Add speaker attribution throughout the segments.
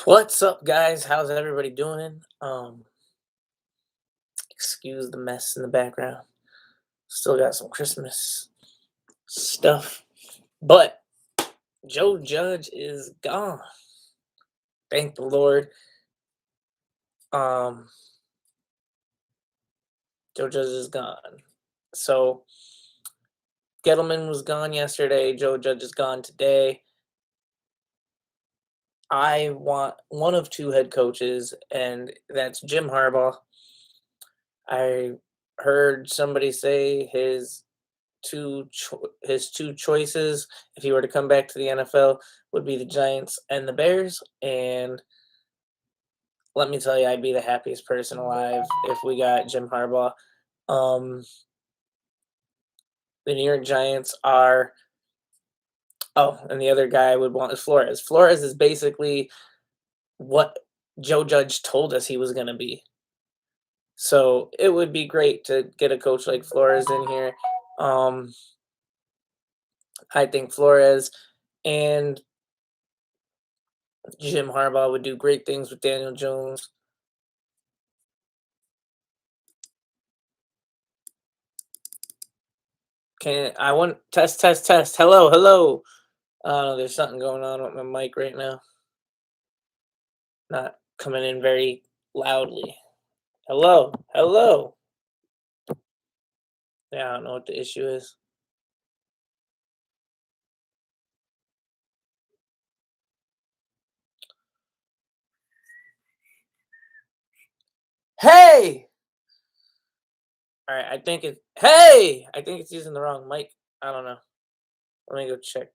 Speaker 1: What's up, guys? How's everybody doing? Excuse the mess in the background. Still got some Christmas stuff, but Joe Judge is gone. Thank the Lord. Um, Joe Judge is gone. So Gettleman was gone yesterday. Joe Judge is gone today. I want one of two head coaches, and that's Jim Harbaugh. I heard somebody say his two choices if he were to come back to the NFL would be the Giants and the Bears. And let me tell you, I'd be the happiest person alive if we got Jim Harbaugh. Um, the New York Giants are. Oh, and the other guy I would want is Flores. Flores is basically what Joe Judge told us he was going to be. So it would be great to get a coach like Flores in here. Um, I think Flores and Jim Harbaugh would do great things with Daniel Jones. Can I want test test test? Hello, hello. There's something going on with my mic right now. Not coming in very loudly. Hello, hello. Yeah, I don't know what the issue is. Hey! All right, I think it. Hey! I think it's using the wrong mic. I don't know. Let me go check.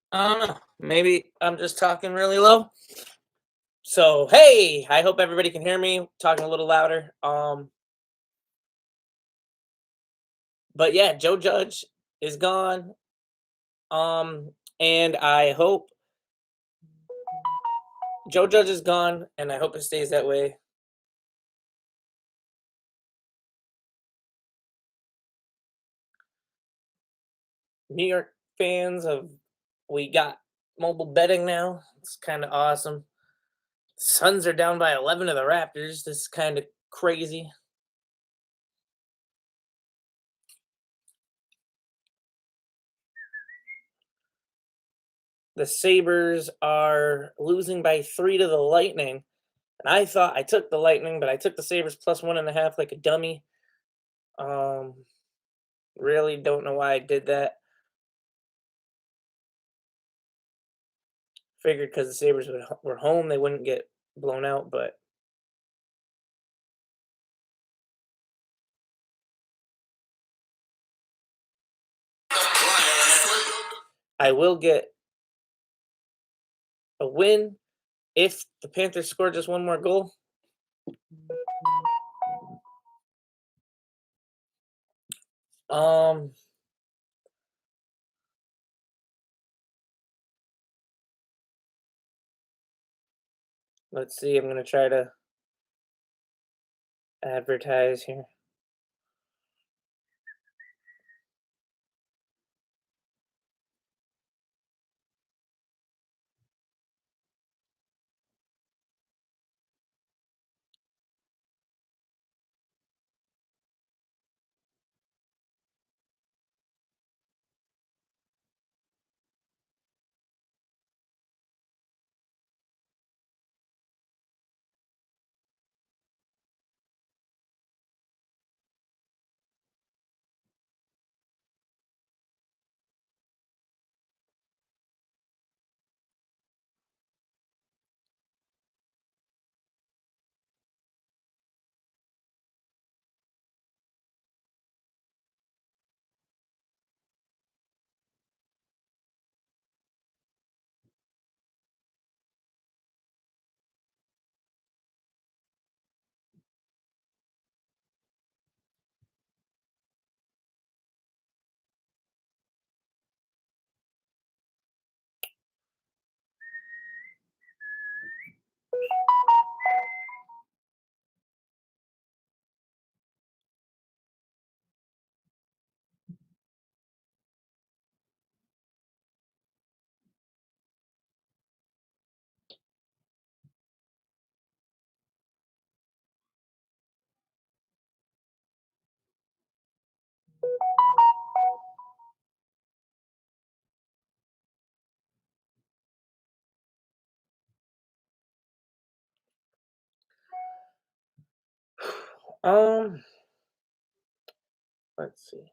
Speaker 1: I don't know. Maybe I'm just talking really low. So hey, I hope everybody can hear me. Talking a little louder. But yeah, Joe Judge is gone. And I hope Joe Judge is gone, and I hope it stays that way. New York fans of we got mobile betting now. It's kind of awesome. Suns are down by 11 to the Raptors. This is kind of crazy. The Sabres are losing by 3 to the Lightning. And I thought I took the Lightning, but I took the Sabres plus 1.5 like a dummy. Um, really don't know why I did that. Figured because the Sabres were home, they wouldn't get blown out, but I will get a win if the Panthers score just one more goal. Um, let's see. I'm gonna try to advertise here. Um, let's see.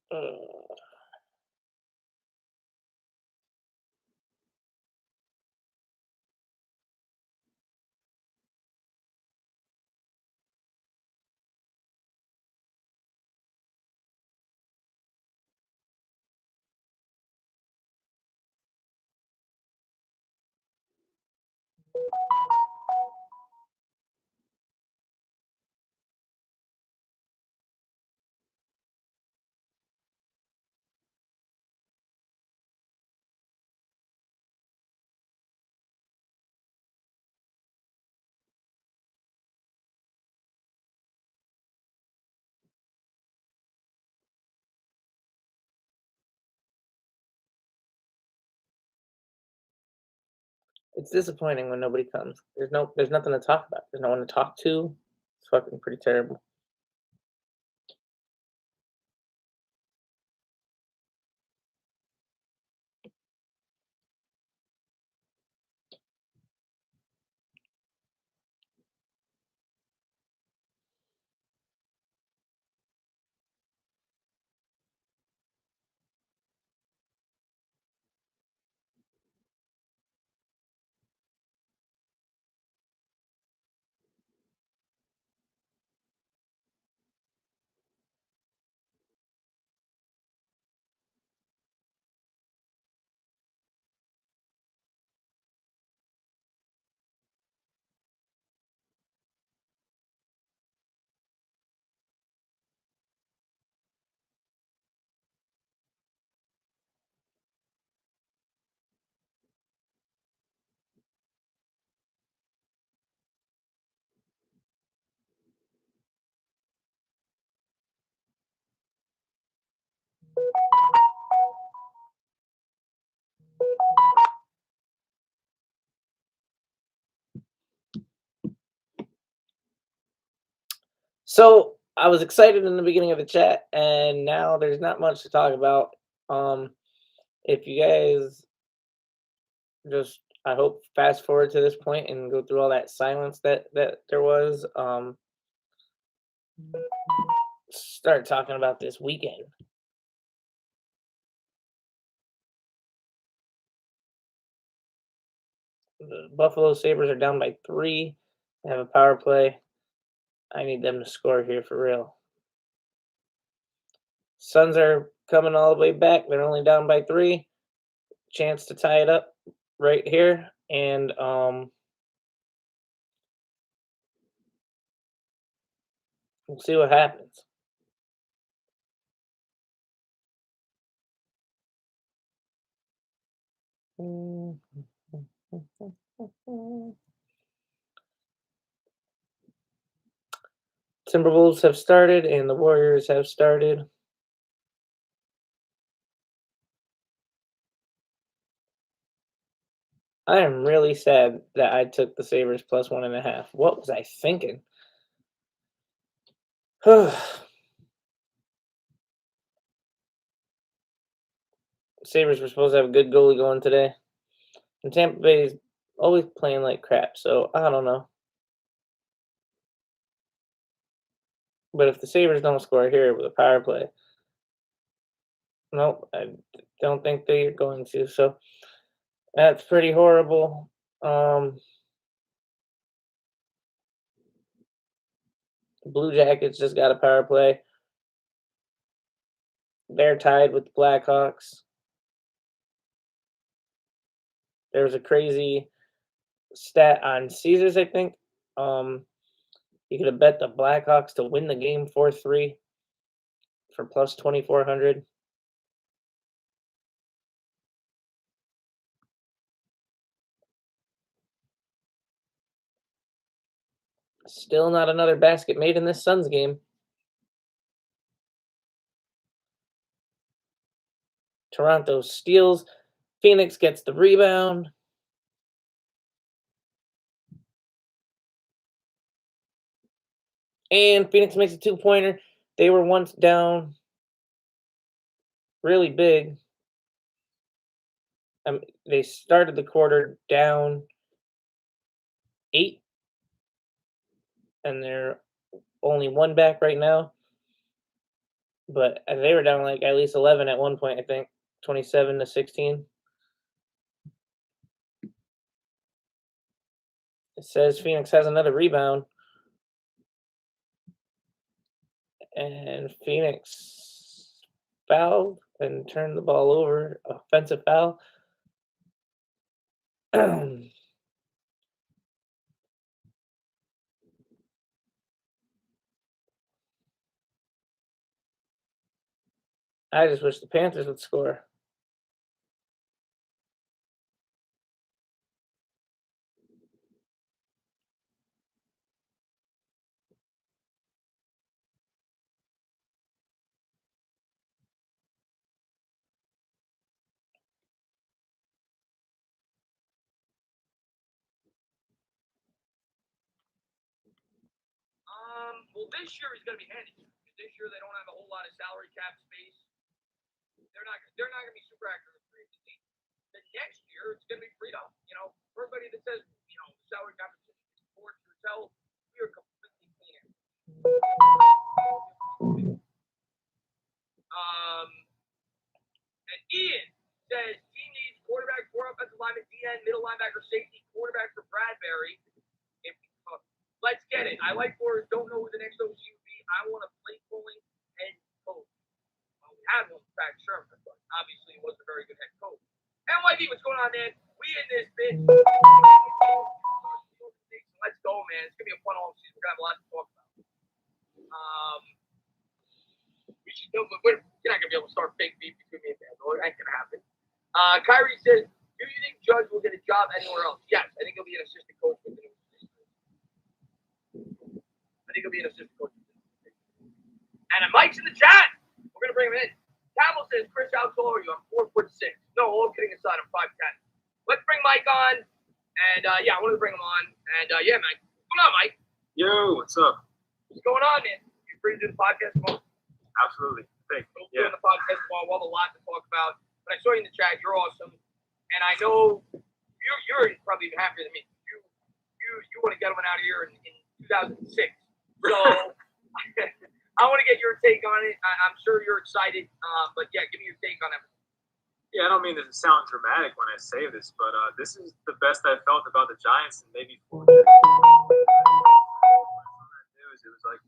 Speaker 1: Uh, it's disappointing when nobody comes. There's nothing to talk about. There's no one to talk to. It's fucking pretty terrible. So I was excited in the beginning of the chat, and now there's not much to talk about. Um, if you guys just, I hope, fast forward to this point and go through all that silence that there was. Start talking about this weekend. The Buffalo Sabres are down by 3. They have a power play. I need them to score here for real. Suns are coming all the way back. They're only down by 3. Chance to tie it up right here, and we'll see what happens. Timberwolves have started, and the Warriors have started. I am really sad that I took the Sabres plus 1.5. What was I thinking? Sabres were supposed to have a good goalie going today. And Tampa Bay is always playing like crap, so I don't know. But if the Sabres don't score here with a power play, Nope, I don't think they're going to. So that's pretty horrible. Um, Blue Jackets just got a power play. They're tied with the Blackhawks. There was a crazy stat on Caesars, I think. Um, you could have bet the Blackhawks to win the game 4-3 for plus 2,400. Still not another basket made in this Suns game. Toronto steals. Phoenix gets the rebound. And Phoenix makes a two-pointer. They were once down really big. They started the quarter down 8, and they're only one back right now. But they were down like at least 11 at one point, I think, 27-16. It says Phoenix has another rebound, and Phoenix fouled and turned the ball over. Offensive foul. I just wish the Panthers would score.
Speaker 2: Well, this year is going to be handy. This year they don't have a whole lot of salary cap space. They're not going to be super accurate with free agency. The next year it's going to be freed up. For everybody that says salary cap is important to tell, we are completely clean. And Ian says team needs quarterback, 4 offensive linemen, DN, middle linebacker, safety, quarterback for Bradbury. Let's get it. I like Flores. Don't know who the next OC would be. I want a play calling head coach. Well, we had one back Sherman, but obviously he wasn't a very good head coach. NYD, what's going on, man? We in this bit. Let's go, man. It's gonna be a fun offseason. We're gonna have a lot to talk about. We're not gonna be able to start fake beef between me and Dan. That ain't gonna happen. Kyrie says, "Do you think Judge will get a job anywhere else?" Yes, I think he'll be an assistant coach with the New he'll be an assistant coach. And Mike's in the chat. We're going to bring him in. Campbell says, Chris, how tall are you? I'm 4'6". No, all kidding aside, I'm 5'10". Let's bring Mike on. And, I wanted to bring him on. And, Mike. What's going on, Mike?
Speaker 3: Yo, what's up?
Speaker 2: What's going on, man? You free to do the podcast tomorrow?
Speaker 3: Absolutely. Thanks.
Speaker 2: We'll do the podcast tomorrow. We'll have a lot to talk about. But I saw you in the chat. You're awesome. And I know you're probably even happier than me. You want to get him out of here in 2006. So I want to get your take on it. I'm sure you're excited, but give me your take on everything.
Speaker 3: Yeah, I don't mean to sound dramatic when I say this, but this is the best I've felt about the Giants in maybe 4 years. It was like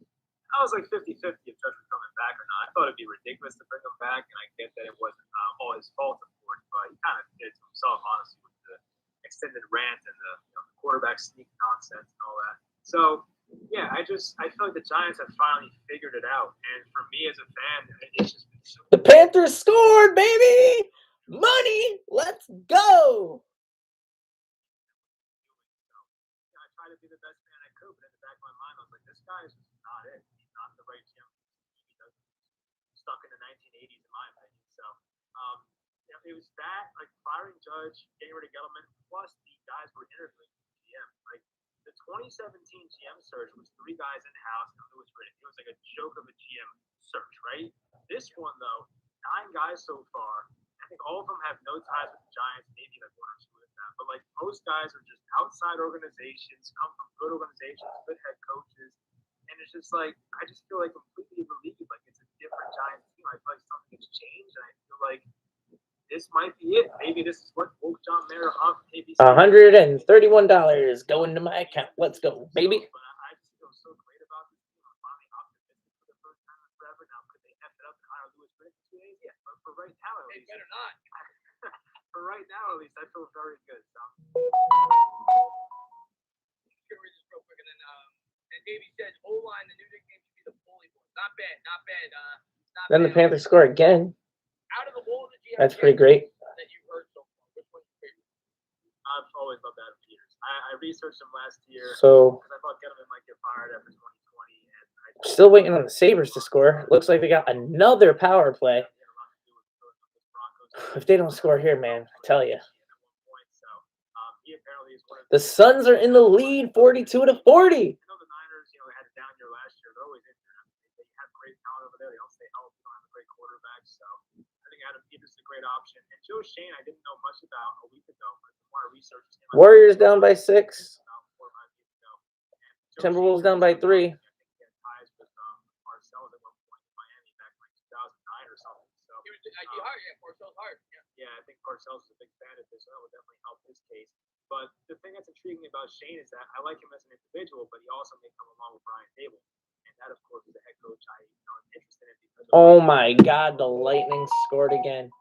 Speaker 3: I was like 50-50 if Judge was coming back or not. I thought it'd be ridiculous to bring him back, and I get that it wasn't all his fault, of course, but he kind of did it to himself, honestly, with the extended rant and the quarterback sneak nonsense and all that. So. Yeah, I feel like the Giants have finally figured it out, and for me as a fan, it's just been so.
Speaker 1: The Panthers scored, baby! Money, let's go!
Speaker 3: I tried to be the best fan I could, but in the back of my mind, I was like, this guy is just not it. He's not the right GM. He's stuck in the 1980s, in my opinion. So, it was that, like firing Judge, getting rid of Gettleman, plus the guys were interviewing GM, like. The 2017 GM search was 3 guys in-house and Louis Riddick. It was like a joke of a GM search, right? This one, though, 9 guys so far. I think all of them have no ties with the Giants, maybe like 1 or 2 with them. But like most guys are just outside organizations, come from good organizations, good head coaches. And it's just like, I just feel like completely relieved. Like it's a different Giants team. I feel like something things change, and I feel like this might be it. Maybe this is what woke John Mara up. Maybe
Speaker 1: $131 going to my account. Let's go, baby.
Speaker 3: But I just feel so great about this team. I'm finally optimistic for the first time in forever. Now, could they F it up and hire Louis Riddick in 2 days? Yeah, but for right now, at least.
Speaker 2: They better not.
Speaker 3: For right now, at least, I feel very good. So.
Speaker 2: Read this real quick, and then and Davey says O-line, the new nickname should be the Foley Boys. Not bad, not bad. Not
Speaker 1: Then the
Speaker 2: bad.
Speaker 1: Panthers score again.
Speaker 2: Out of the whole of the GM
Speaker 1: That's pretty great.
Speaker 2: that you've heard so far, which one's your favorite?
Speaker 3: I've always loved Adam Peters. I researched him last year
Speaker 1: So
Speaker 3: because I thought Gettleman might get fired after 2020. And
Speaker 1: still waiting on the Sabres to score. Looks like they got another power play. If they don't score here, man, I tell you. The Suns are in the lead, 42-40.
Speaker 3: I know the Niners, they had a down year last year. They're always injured. They have great talent over there. They don't stay healthy. They don't have a great quarterback. So I think Adam Peters is a great option. And Joe Shane, I didn't know much about a week ago, but the more I researched him,
Speaker 1: Warriors down by 6. Timberwolves down by 3.
Speaker 3: I think he had ties with Parcells at one point in Miami back in 2009 or something. So
Speaker 2: He was hired, yeah. Parcells hired.
Speaker 3: yeah, I think Parcells is a big fan of this, so that would definitely help his case. But the thing that's intriguing about Shane is that I like him as an individual, but he also may come along with Brian Dable. And that, of course, is a head coach I'm interested in because
Speaker 1: Oh my God, the Lightning scored again.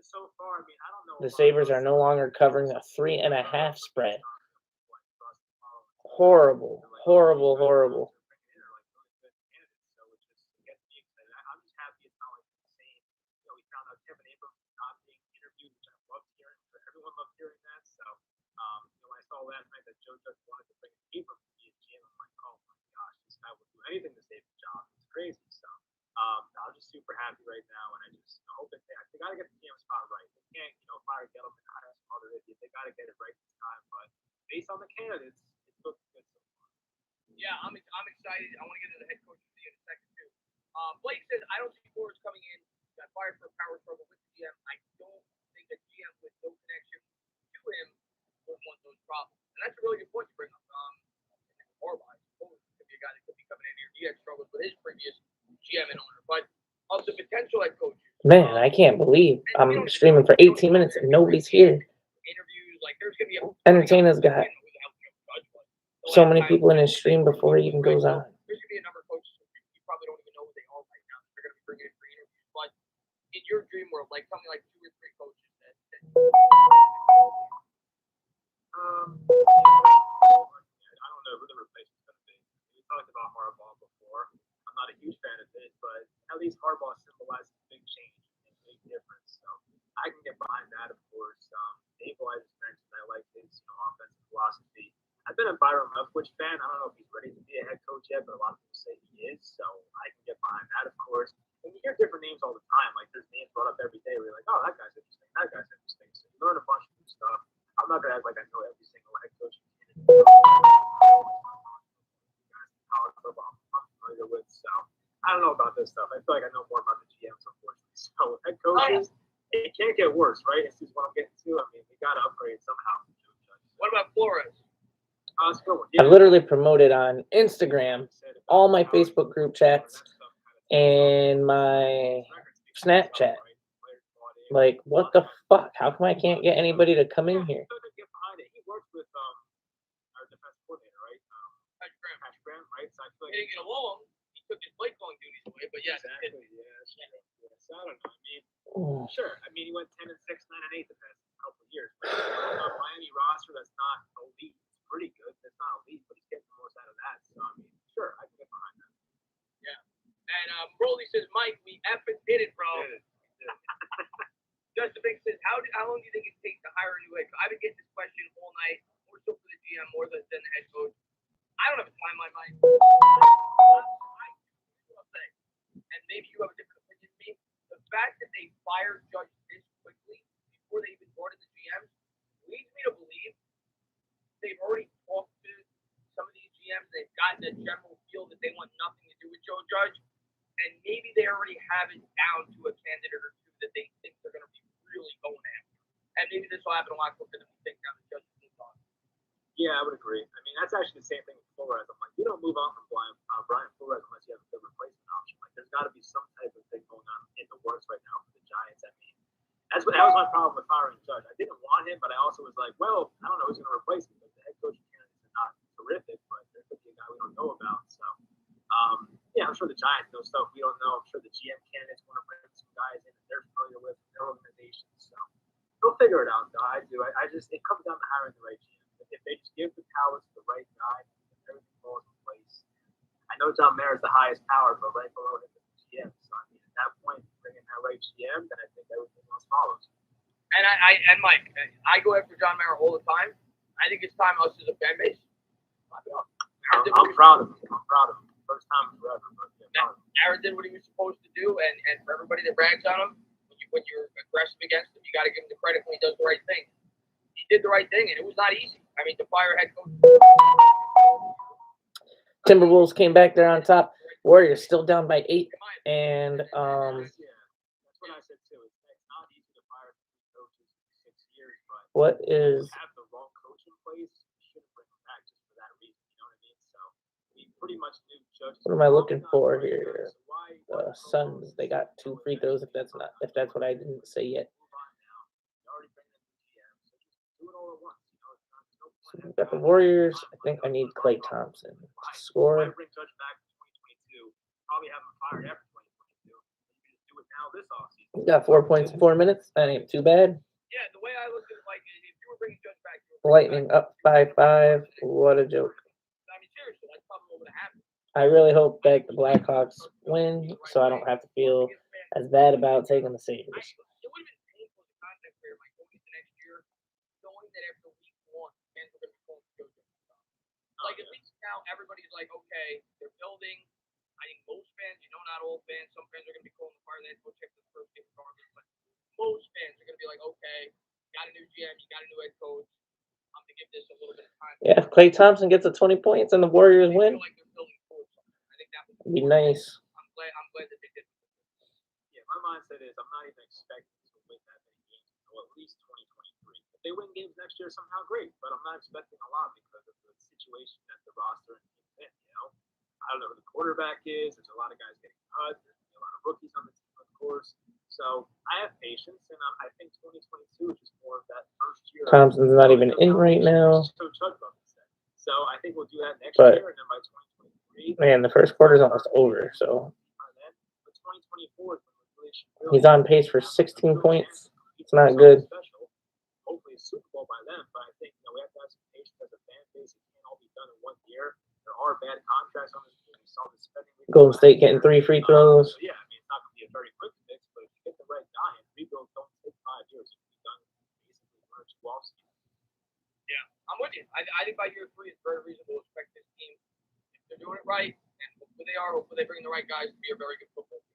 Speaker 3: so far, I mean, I don't know.
Speaker 1: The Sabres are no longer covering a 3.5 spread. Horrible, horrible, horrible.
Speaker 3: I'm just happy it's not like the same. We found out Kevin Abrams not being interviewed, which I loved hearing. Everyone loved hearing that. So, when I saw last night that Joe Judge wanted to bring Abrams to be a GM, I'm like, oh my gosh, this guy will do anything to save the job. It's crazy. So, I'm just super happy right now, and I just hope that they got to get the GM spot right. They can't, fire Gettleman and hire some other idiot. They got to get it right this time. But based on the candidates, it looks good so far.
Speaker 2: Yeah, I'm excited. I want to get into the head coach in a second too. Blake says I don't see Flores coming in. Got fired for a power struggle with the GM. I don't think a GM with no connection to him would want those problems. And that's a really good point to bring up. Harbaugh, I suppose, could be a guy that could be coming in here. He had struggles with his previous GM and owner, but of the potential head coaches.
Speaker 1: Man, I can't believe I'm streaming for 18 minutes and nobody's here.
Speaker 2: Interviews, like there's gonna be
Speaker 1: Entertainers got so many people in his stream before he even goes on.
Speaker 2: There's gonna be a number of coaches you probably don't even know who they are right now. They're gonna be bringing in for interviews, but in your dream world, like something like 2 or 3 coaches that
Speaker 3: I don't know who the replacement's going to be. We talked about Harbaugh before. I'm not a huge fan of it, but at least Harbaugh symbolizes big change and big difference. So I can get behind that, of course. Dable, I just mentioned, I like his offensive philosophy. I've been a Byron Leftwich fan. I don't know if he's ready to be a head coach yet, but a lot of people say he is. So I can get behind that, of course. And you hear different names all the time. Like there's names brought up every day where you're like, oh, that guy's interesting. That guy's interesting. So you learn a bunch of new stuff. I'm not gonna act like I know every single head coach in college football I'm familiar with. So I don't know about this stuff. I feel like I know more about the GMs, unfortunately. So head coaches, it can't get worse, right? This is what I'm getting to. I mean, we gotta upgrade somehow.
Speaker 2: What about Flores?
Speaker 1: I literally promoted on Instagram, all my Facebook group chats, and my Snapchat. Like, what the fuck? How come I can't get anybody to come in here?
Speaker 3: He worked with our defense coordinator, right? Patrick Graham, right? So I feel like
Speaker 2: He didn't get along. He took his play calling duties away, but yes.
Speaker 3: Exactly. Yeah. So I don't know. I mean, sure. I mean, he went 10-6, 9-8 the past couple of years. But a Miami roster that's not elite. It's pretty good. It's not elite, but he's getting the most out of that. So I mean, sure, I can get behind that.
Speaker 2: Yeah. And Broly says, Mike, we effing did it, bro. Justin Big says, how long do you think it takes to hire a new head coach? I've been getting this question all night, more so for the GM, more than the head coach. I don't have a timeline, Mike. And maybe you have a different opinion than me. The fact that they fired Judge this quickly before they even brought in the GMs leads me to believe they've already talked to some of these GMs. They've gotten a general feel that they want nothing to do with Joe Judge. And maybe they already have it down to a candidate or two that they think they're going to be really going after. And maybe this will happen a lot quicker than we think now that Judge is moved on.
Speaker 3: Yeah, I would agree. I mean, that's actually the same thing with Flores. I'm like, you don't move on from Brian Flores unless you have a good replacement option. Like, there's got to be some type of thing going on in the works that was my problem with firing Judge. I didn't want him, but I also was like, well, I don't know who's going to replace him. The head coach candidates are not terrific, but there could be a guy we don't know about. So, yeah, I'm sure the Giants know stuff we don't know. I'm sure the GM candidates want to bring some guys in that they're familiar with in their organization. So they'll figure it out, though. I do. I just, it comes down to hiring the right GM. If they just give the power to the right guy, everything falls in place. I know John Mayer is the highest power, but right below him is the GM. So I mean, at that point, bringing that right GM, then I think everything else follows.
Speaker 2: And Mike, I go after John Mayer all the time. I think it's time us as a fan base.
Speaker 3: I'm proud of him. First time forever. But
Speaker 2: Aaron did what he was supposed to do, and for everybody that brags on him, when you're aggressive against him, you got to give him the credit when he does the right thing. He did the right thing, and it was not easy. I mean, to fire head coach.
Speaker 1: Timberwolves came back there on top. Warriors still down by 8, and
Speaker 3: yeah, that's what I said too. It's not easy to fire coaches in 6 years, but
Speaker 1: what is?
Speaker 3: Have the wrong coach in place, you shouldn't bring him back just for that reason. You know what I mean? So we pretty much knew Judge.
Speaker 1: What am I looking for here? The Suns. They got 2 free throws. If that's what I didn't say yet. So we got the Warriors. I think I need Klay Thompson to score.
Speaker 3: Bring Judge back in 2022. Probably have him fired after 2022. You can just do it now this offseason.
Speaker 1: We got 4 points in 4 minutes. That ain't too bad.
Speaker 2: Yeah, the way I look at it, like, if you were bringing Judge back,
Speaker 1: Lightning up by 5. What a joke.
Speaker 2: I mean, seriously, that's probably what would have happened.
Speaker 1: I really hope that the Blackhawks win, so I don't have to feel as bad about taking the Sabres.
Speaker 2: It would have been painful as a contact player, like going into next year, knowing that after week 1, fans are going to be pulling for Judge. Like, at least now everybody's like, okay, they're building. I think most fans, not all fans, some fans are going to be calling the fire that coach after the first game regardless, but most fans are going to be like, okay, got a new GM, you got a new head coach. I'm going to give this a little bit of time.
Speaker 1: Yeah, if Klay Thompson gets a 20 points and the Warriors win,
Speaker 2: like they're building towards something. I think that would
Speaker 1: be nice.
Speaker 2: I'm glad that they did.
Speaker 3: Yeah, my mindset is I'm not even expecting to win that many games until at least 2023. If they win games next year, somehow great, but I'm not expecting a lot because of the situation that the roster and team's in, I don't know who the quarterback is. There's a lot of guys getting cut. There's a lot of rookies on the team, of course. So I have patience, and I think 2022 is just more of that first year.
Speaker 1: Thompson's not even in right now.
Speaker 3: So I think we'll do that next
Speaker 1: But,
Speaker 3: year, and then by 2023.
Speaker 1: Man, the first quarter is almost over, so.
Speaker 3: 2024
Speaker 1: He's on pace for 16 points. It's not good.
Speaker 3: Hopefully a Super Bowl by then, but I think we have to have some patience as a fan base. It can't all be done in 1 year. There are bad contracts on this team. We saw the spending.
Speaker 1: Golden State getting 3 free throws.
Speaker 3: So yeah, I mean, it's not going to be a very quick fix, but if you get the right guy, and rebuilds don't take 5 years. It can be done basically 1 or 2 offseasons.
Speaker 2: Yeah, I'm with you. I think by year 3, it's very reasonable to expect this team, if they're doing it right, and hopefully they bring the right guys to be a very good football team.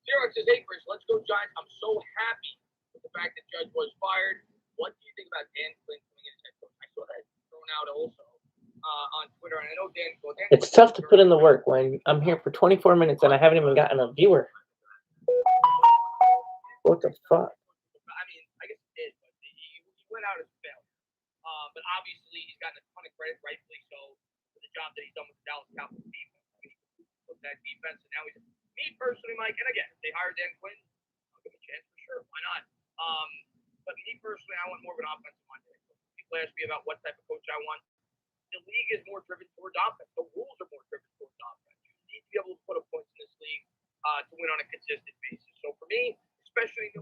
Speaker 2: Xerox says, hey, Chris, let's go Giants. I'm so happy with the fact that Judge was fired. What do you think about Dan Quinn coming in as head coach? I saw that thrown out also on Twitter, and I know Dan.
Speaker 1: It's tough to put in the work when I'm here for 24 minutes and I haven't even gotten a viewer. What the fuck?
Speaker 2: I mean, I guess it did, but he went out as a failure. But obviously, he's gotten a ton of credit, rightfully so, for the job that he's done with the Dallas Cowboys defense. I mean, he put that defense, and now he's me personally, Mike. And again, if they hire Dan Quinn, I'll give him a chance for sure. Why not? But me personally, I want more of an offensive mind. People ask me about what type of coach I want. The league is more driven towards offense. The rules are more driven towards offense. You need to be able to put up points in this league to win on a consistent basis. So for me, especially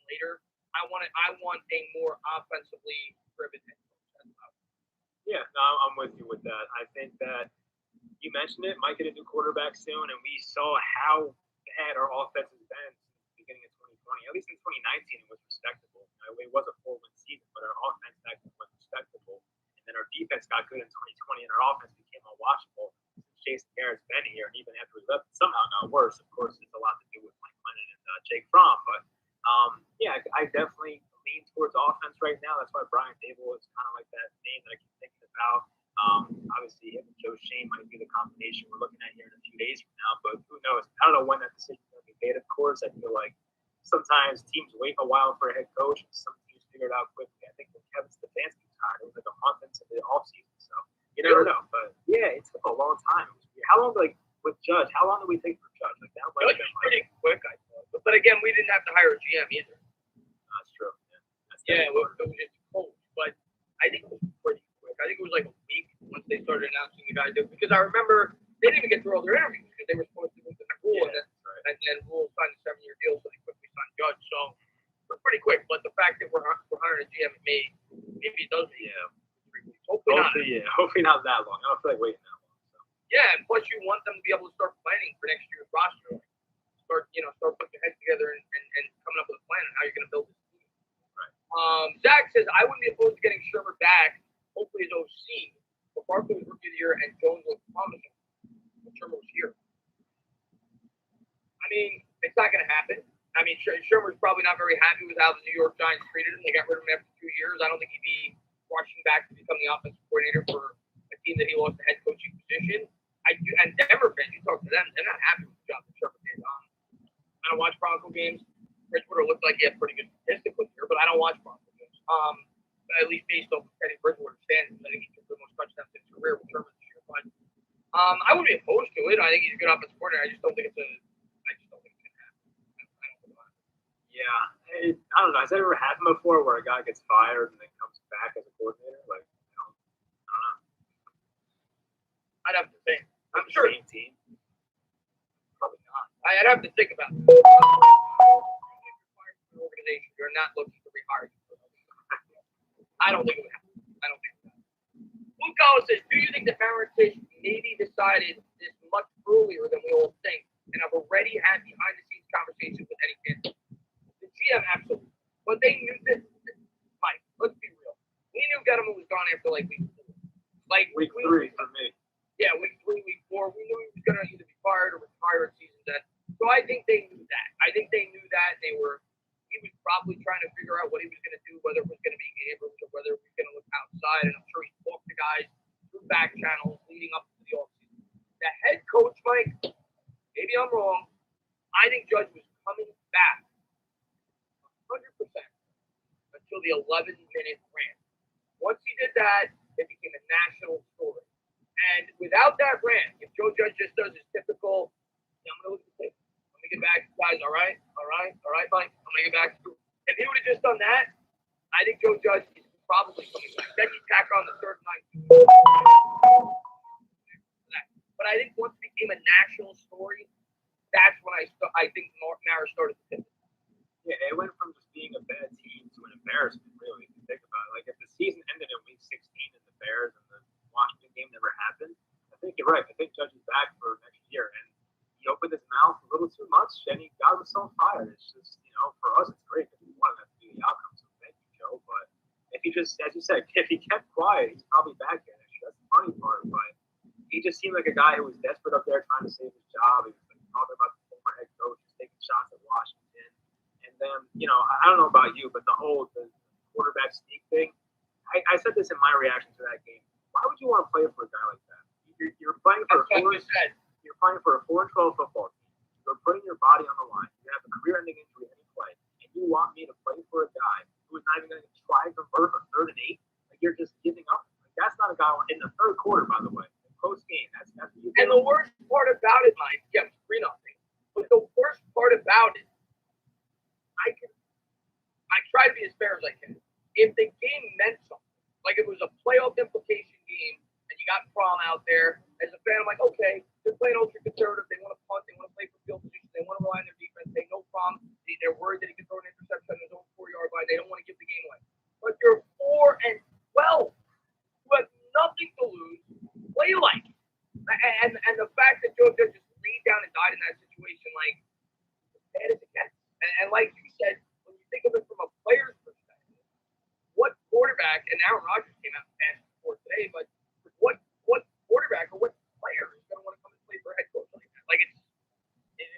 Speaker 2: later, I want a more offensively driven head coach.
Speaker 3: Yeah, no, I'm with you with that. I think that you mentioned it, might get a new quarterback soon, and we saw how bad our offense has been since the beginning of 2020. At least in 2019, it was respectable. It was a 4-win season, but our offense actually was respectable. And then our defense got good in 2020, and our offense became unwatchable since Jason Garrett's been here. And even after we left, it somehow got worse. Of course, it's a lot to do with Mike Lennon and Jake Fromm. But, yeah, I definitely lean towards offense right now. That's why Brian Dable is kind of like that name that I keep thinking about. Obviously, him and Joe Shane might be the combination we're looking at here in a few days from now, but who knows? I don't know when that decision is going to be made, of course. I feel like sometimes teams wait a while for a head coach, and some teams figure it out quickly. I think when Kevin Stefanski retired, it was like a month into the offseason, so you never know. But yeah, it took a long time. How long, like with Judge, how long did we take for Judge? Like that might have been
Speaker 2: pretty quick, I thought. But But again, we didn't have to hire a GM either.
Speaker 3: That's true.
Speaker 2: Yeah, it was just a coach. But I think it was pretty quick. I think it was like a week once they started announcing the guys. Because I remember they didn't even get through all their interviews because they were supposed to move to the Rule, and then Rule signed a 7-year deal, so they quickly signed Judge. So it was pretty quick. But the fact that we're hiring a GM in May, maybe it does.
Speaker 3: Hopefully not that long. I don't feel like waiting that long. So.
Speaker 2: Yeah, and plus you want them to be able to start planning for next year's roster. Start putting your heads together and coming up with a plan on how you're going to build this team. Right. Zach says, I wouldn't be opposed to getting Shermer back, hopefully as OC. But Barkley was rookie of the year and Jones looked promising. But Shermer was here. I mean, it's not going to happen. I mean, Shermer's probably not very happy with how the New York Giants treated him. They got rid of him after 2 years. I don't think he'd be rushing back to become the offensive coordinator for a team that he lost the head coaching position. And Denver fans, you talk to them, they're not happy with the job that Shermer did. I don't watch Bronco games. Bridgewater looked like he had pretty good statistics here, but I don't watch Bronco games. But at least based on Teddy Bridgewater's standings, I think he took the most touchdowns in his career with Sherman this year. But I wouldn't be opposed to it. I think he's a good offensive coordinator. I just don't think it's going to happen.
Speaker 3: Yeah, I don't know. Has that ever happened before where a guy gets fired and then comes back as a coordinator? Like, I don't know.
Speaker 2: I'd have to think. I'm sure.
Speaker 3: Team.
Speaker 2: Probably not. I'd have to think about it. Organization, you're not looking to rehire you. I don't think it would happen. Luke Collins says, do you think the Mariners maybe decided this much earlier than we all think and have already had behind-the-scenes conversations with Eddie Cantor? The GM, absolutely. But they knew this. Mike, let's be real. We knew Gettleman was gone after like week 4. Like
Speaker 3: week 3 for me.
Speaker 2: Yeah, week 3, week 4. We knew he was going to either be fired or retire at season's end. So I think they knew that. He was probably trying to figure out what he was going to do, whether it was going to be Abrams or whether it was going to look outside. And I'm sure he talked to guys through back channels leading up to the offseason. The head coach, Mike, maybe I'm wrong. I think Judge was coming back 100% until the 11-minute rant. Once he did that, it became a national story. And without that rant, if Joe Judge just does his typical, I'm going to look at the tape. Let me get back, guys. All right, Mike. I'm going to get back. If he would have just done that, I think Joe Judge is probably coming back. Then you tack on the third night. But I think once it became a national story, that's when I think Mara started to pivot.
Speaker 3: Yeah, it went from just being a bad team to an embarrassment, really, if you think about it. Like, if the season ended in week 16 and the Bears and the Washington game never happened, I think you're right. I think Judge is back for next year. And he opened his mouth a little too much, and he got himself fired. It's just, for us, it's great because we wanted that to be the outcome. So thank you, Joe. But if he just, as you said, if he kept quiet, he's probably back there next year. That's the funny part. But he just seemed like a guy who was desperate up there trying to save his job. He was talking about the former head coach taking shots at Washington. And then, I don't know about you, but the quarterback sneak thing, I said this in my reaction to that game. Why would you want to play for a guy like that? You're playing for You're playing for a 4-12 football team. You're putting your body on the line. You have a career-ending injury any play, and you want me to play for a guy who is not even going to try to convert a 3rd and 8? Like, you're just giving up. Like, that's not a guy in the 3rd quarter, by the way. Post game. That's what you do.
Speaker 2: And the worst part about it, Mike, yeah, it's 3-0. But the worst part about it, I try to be as fair as I can. If the game meant something, like it was a playoff implication game, and you got Prom out there, as a fan, I'm like, okay, they're playing ultra conservative. They want to punt. They want to play for field position. They want to rely on their defense. They know Prom. They're worried that he can throw an interception on his own 4-yard line. They don't want to give the game away. But you're 4-12. You have nothing to lose. Play like it. And the fact that Joe Judge just laid down and died in that situation, like, as bad as it gets. And like you said, when you think of it from a player's perspective, what quarterback, and Aaron Rodgers came out and passed before today, but what quarterback or what player is going to want to come and play for a head coach like that? Like, it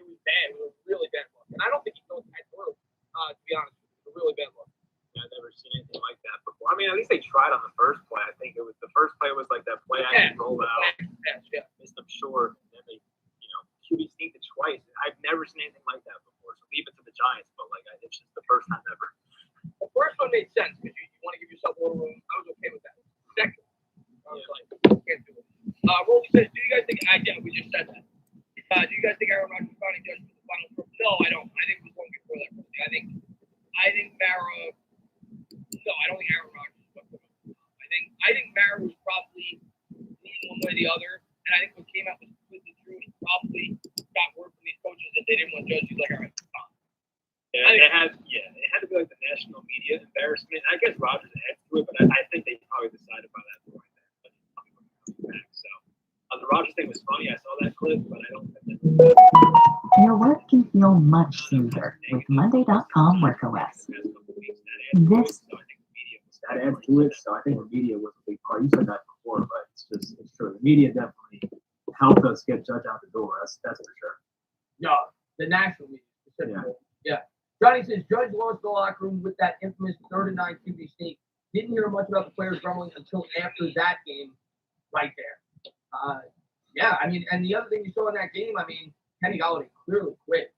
Speaker 2: was bad. It was a really bad look. And I don't think he knows that through, to be honest with you. It was a really bad look.
Speaker 3: Yeah, I've never seen anything like that before. I mean, at least they tried on the first play. I think it was the first play was like that play action rolled out.
Speaker 2: Yeah.
Speaker 3: Missed them short. And then they, QB sneaked it twice. I've never seen anything like that before. So leave it to the Giants. But, it's just the first time ever.
Speaker 2: The first one made sense because you want to give yourself a little room. I was okay with that. Second, I was like, can't do it. Rolly says, do you guys think, we just said that. Do you guys think Aaron Rodgers finally judged for the final throw? No, I don't. I think it was one I think Mara. No, I don't think Aaron Rodgers. I think Mara was probably leaning one way or the other, and I think what came out was completely true. He probably got word from these coaches that they didn't want Judge. He's like, all right, fine.
Speaker 3: Yeah, it had to be like the national media embarrassment. I guess Rodgers adds to it, but I think they probably decided by that point that he probably wasn't coming back. So the Rodgers thing was funny. I saw that clip, but I don't think that.
Speaker 4: Your work can feel much smoother with Monday.com WorkOS. This
Speaker 3: That adds to it, so I think the media was a big part. You said that before, but it's true. The media definitely helped us get Judge out the door. That's for sure.
Speaker 2: No, the national media specifically. Yeah. Johnny says Judge lost the locker room with that infamous 3rd and 9 QB sneak. Didn't hear much about the players grumbling until after that game, right there. Yeah, I mean, and the other thing you saw in that game, I mean, Kenny Golladay clearly quit.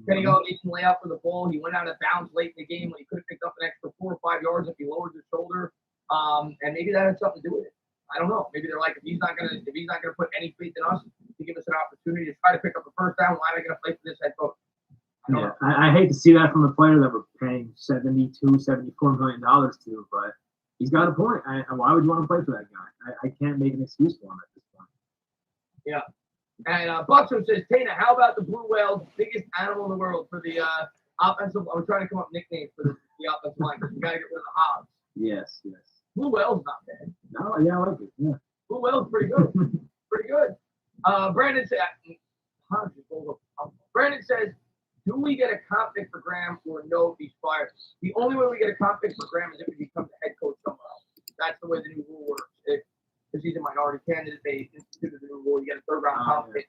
Speaker 2: Kenny Golladay didn't lay out for the ball. He went out of bounds late in the game when he could have picked up an extra 4 or 5 yards if he lowered his shoulder. And maybe that had something to do with it. I don't know. Maybe they're like, if he's not gonna put any faith in us to give us an opportunity to try to pick up a first down, why am I gonna play for this head coach?
Speaker 3: I hate to see that from a player that we're paying $72, $74 million to, but he's got a point. Why would you want to play for that guy? I can't make an excuse for him at this point.
Speaker 2: Yeah. And Buxo says, Tana, how about the blue whales, biggest animal in the world for the offensive? I'm trying to come up with nicknames for the offensive line because we got to get rid of the Hobbs.
Speaker 3: Yes.
Speaker 2: Blue whale's not bad.
Speaker 3: No, yeah, I like it. Yeah.
Speaker 2: Blue whale's pretty good. Pretty good. Brandon says, do we get a comp pick for Graham or no if he's fired? The only way we get a comp pick for Graham is if he becomes the head coach somewhere else. That's the way the new rule works. Because he's a minority candidate, they instituted the new rule. You get a 3rd-round comp pick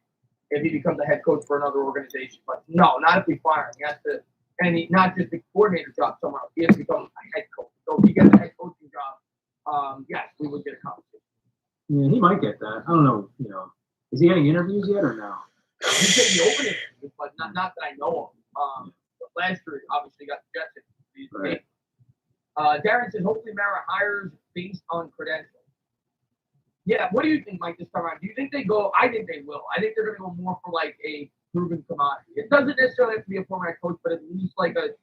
Speaker 2: if he becomes the head coach for another organization. But no, not if we fire him. He has to, and not just the coordinator job somewhere else. He has to become a head coach. So if he gets a head coaching job, yes, we would get a compensation.
Speaker 3: Yeah, he might get that. I don't know. Is he getting interviews yet or no?
Speaker 2: He's getting the open interviews, but not that I know of. But last year, obviously, got the Jets interviews. Right. Darren says, hopefully Mara hires based on credentials. Yeah, what do you think, Mike, this time around? Do you think they go? I think they will. I think they're going to go more for like a proven commodity. It doesn't necessarily have to be a former head coach, but at least like an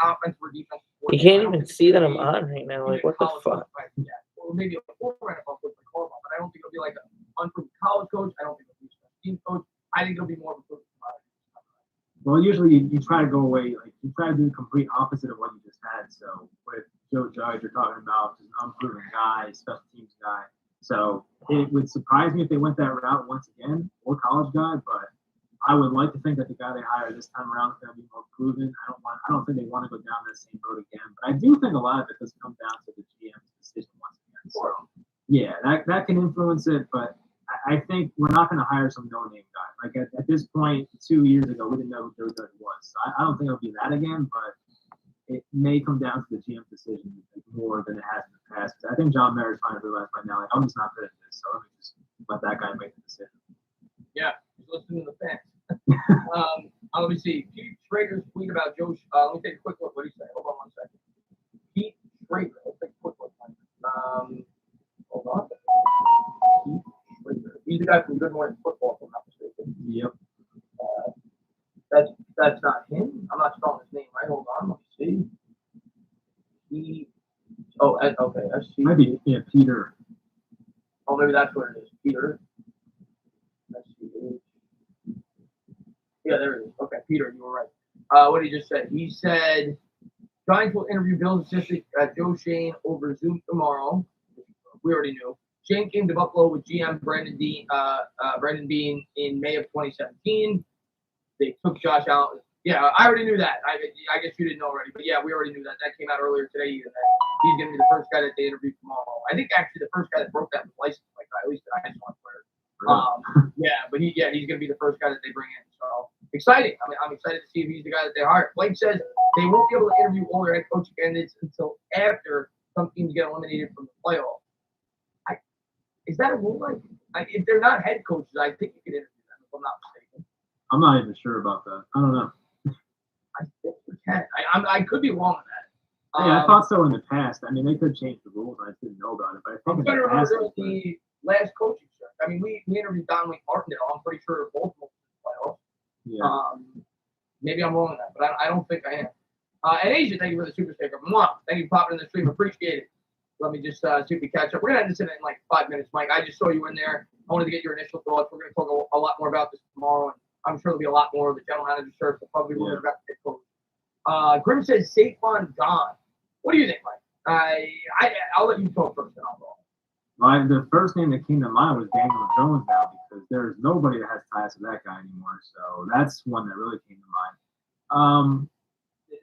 Speaker 2: offense or defense.
Speaker 1: You can't even see that I'm on right now. Like, what the fuck?
Speaker 2: Yeah, or maybe a former NFL coach like Harbaugh, but I don't think it'll be like an unproven college coach. I don't think it'll be a team coach. I think it'll be more of a proven commodity.
Speaker 3: Well, usually you try to go away, like you try to do the complete opposite of what you just had. So with Joe Judge, you're talking about an unproven guy, special teams guy. So it would surprise me if they went that route once again, or college guy, but I would like to think that the guy they hire this time around is going to be more proven. I don't think they want to go down that same road again, but I do think a lot of it does come down to the GM's decision once again. So yeah, that can influence it, but I think we're not going to hire some no-name guy. Like at this point, 2 years ago, we didn't know who Joe Judge was. So I don't think it'll be that again, but it may come down to the GM decision more than it has in the past. I think John Mayer's trying to realize by now, like, I'm just not good at this, so let me just let that guy make the decision.
Speaker 2: Yeah, he's listening to the fans. Let me see. Pete Schrader's tweet about Joe. Let me take a quick look. What did he say? Hold on 1 second. Pete Schrader. Let's take a quick look. Hold on. Pete Schrader. He's the guy from Good Morning Football, if I'm not mistaken.
Speaker 3: Yep.
Speaker 2: That's not him. I'm not spelling his name right. Hold on. Let me see. Okay. I see.
Speaker 3: Might be Peter.
Speaker 2: Oh, maybe that's what it is. Peter. Yeah, there it is. Okay, Peter, you were right. What did he just say? He said, Giants will interview Bills assistant Joe Shane over Zoom tomorrow. We already knew. Shane came to Buffalo with GM Brandon Bean in May of 2017. They took Josh Allen. Yeah, I already knew that. I guess you didn't know already, but yeah, we already knew that. That came out earlier today. He's going to be the first guy that they interview tomorrow. I think actually the first guy that broke that was licensed like that, at least that I saw on Twitter. Yeah, but he's going to be the first guy that they bring in. So exciting. I mean, I'm excited to see if he's the guy that they hire. Blake says they won't be able to interview all their head coaching candidates until after some teams get eliminated from the playoffs. Is that a rule? If they're not head coaches, I think you can interview them, if I'm not mistaken.
Speaker 3: I'm not even sure about that. I don't know.
Speaker 2: I think we can. I could be wrong on that.
Speaker 3: Yeah, I thought so in the past. I mean, they could change the rules. I didn't know about it, but I think
Speaker 2: I'm trying to remember the last coaching search. I mean, we interviewed Don Martindale. I'm pretty sure both of them in the playoffs.
Speaker 3: Yeah.
Speaker 2: Maybe I'm wrong on that, but I don't think I am. And Asia, thank you for the super sticker. Mwah. Thank you for popping in the stream. Appreciate it. Let me just see if we catch up. We're going to end this in like 5 minutes, Mike. I just saw you in there. I wanted to get your initial thoughts. We're going to talk a lot more about this tomorrow. And I'm sure there'll be a lot more of the general manager search. So probably we'll about to get coach. Grim says Saquon gone. What do you think, Mike? I'll let you talk first, and I'll go.
Speaker 3: The first name that came to mind was Daniel Jones now, because there's nobody that has ties to that guy anymore. So that's one that really came to mind.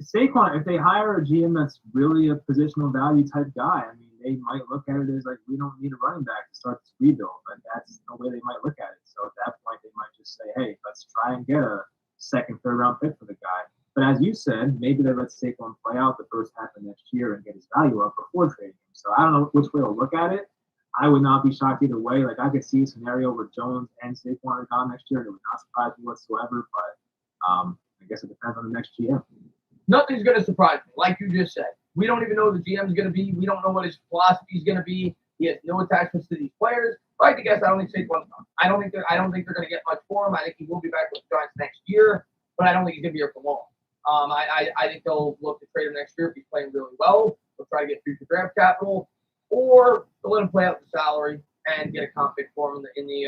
Speaker 3: Saquon, if they hire a GM that's really a positional value type guy, I mean, they might look at it as like, we don't need a running back to start this rebuild. But that's the way they might look at it. So at that point, they might just say, hey, let's try and get a second, third round pick for the guy. But as you said, maybe they let Saquon play out the first half of next year and get his value up before trading him. So I don't know which way to look at it. I would not be shocked either way. Like, I could see a scenario where Jones and Saquon are gone next year, and it would not surprise me whatsoever. But I guess it depends on the next GM.
Speaker 2: Nothing's going to surprise me, like you just said. We don't even know who the GM is going to be. We don't know what his philosophy is going to be. He has no attachments to these players. If I had to guess, I don't think Saquon's gone. I don't think they're going to get much for him. I think he will be back with the Giants next year, but I don't think he's going to be here for long. I think they'll look to trade him next year if he's playing really well. They'll try to get future draft capital, or they'll let him play out the salary and get a comp pick for him in the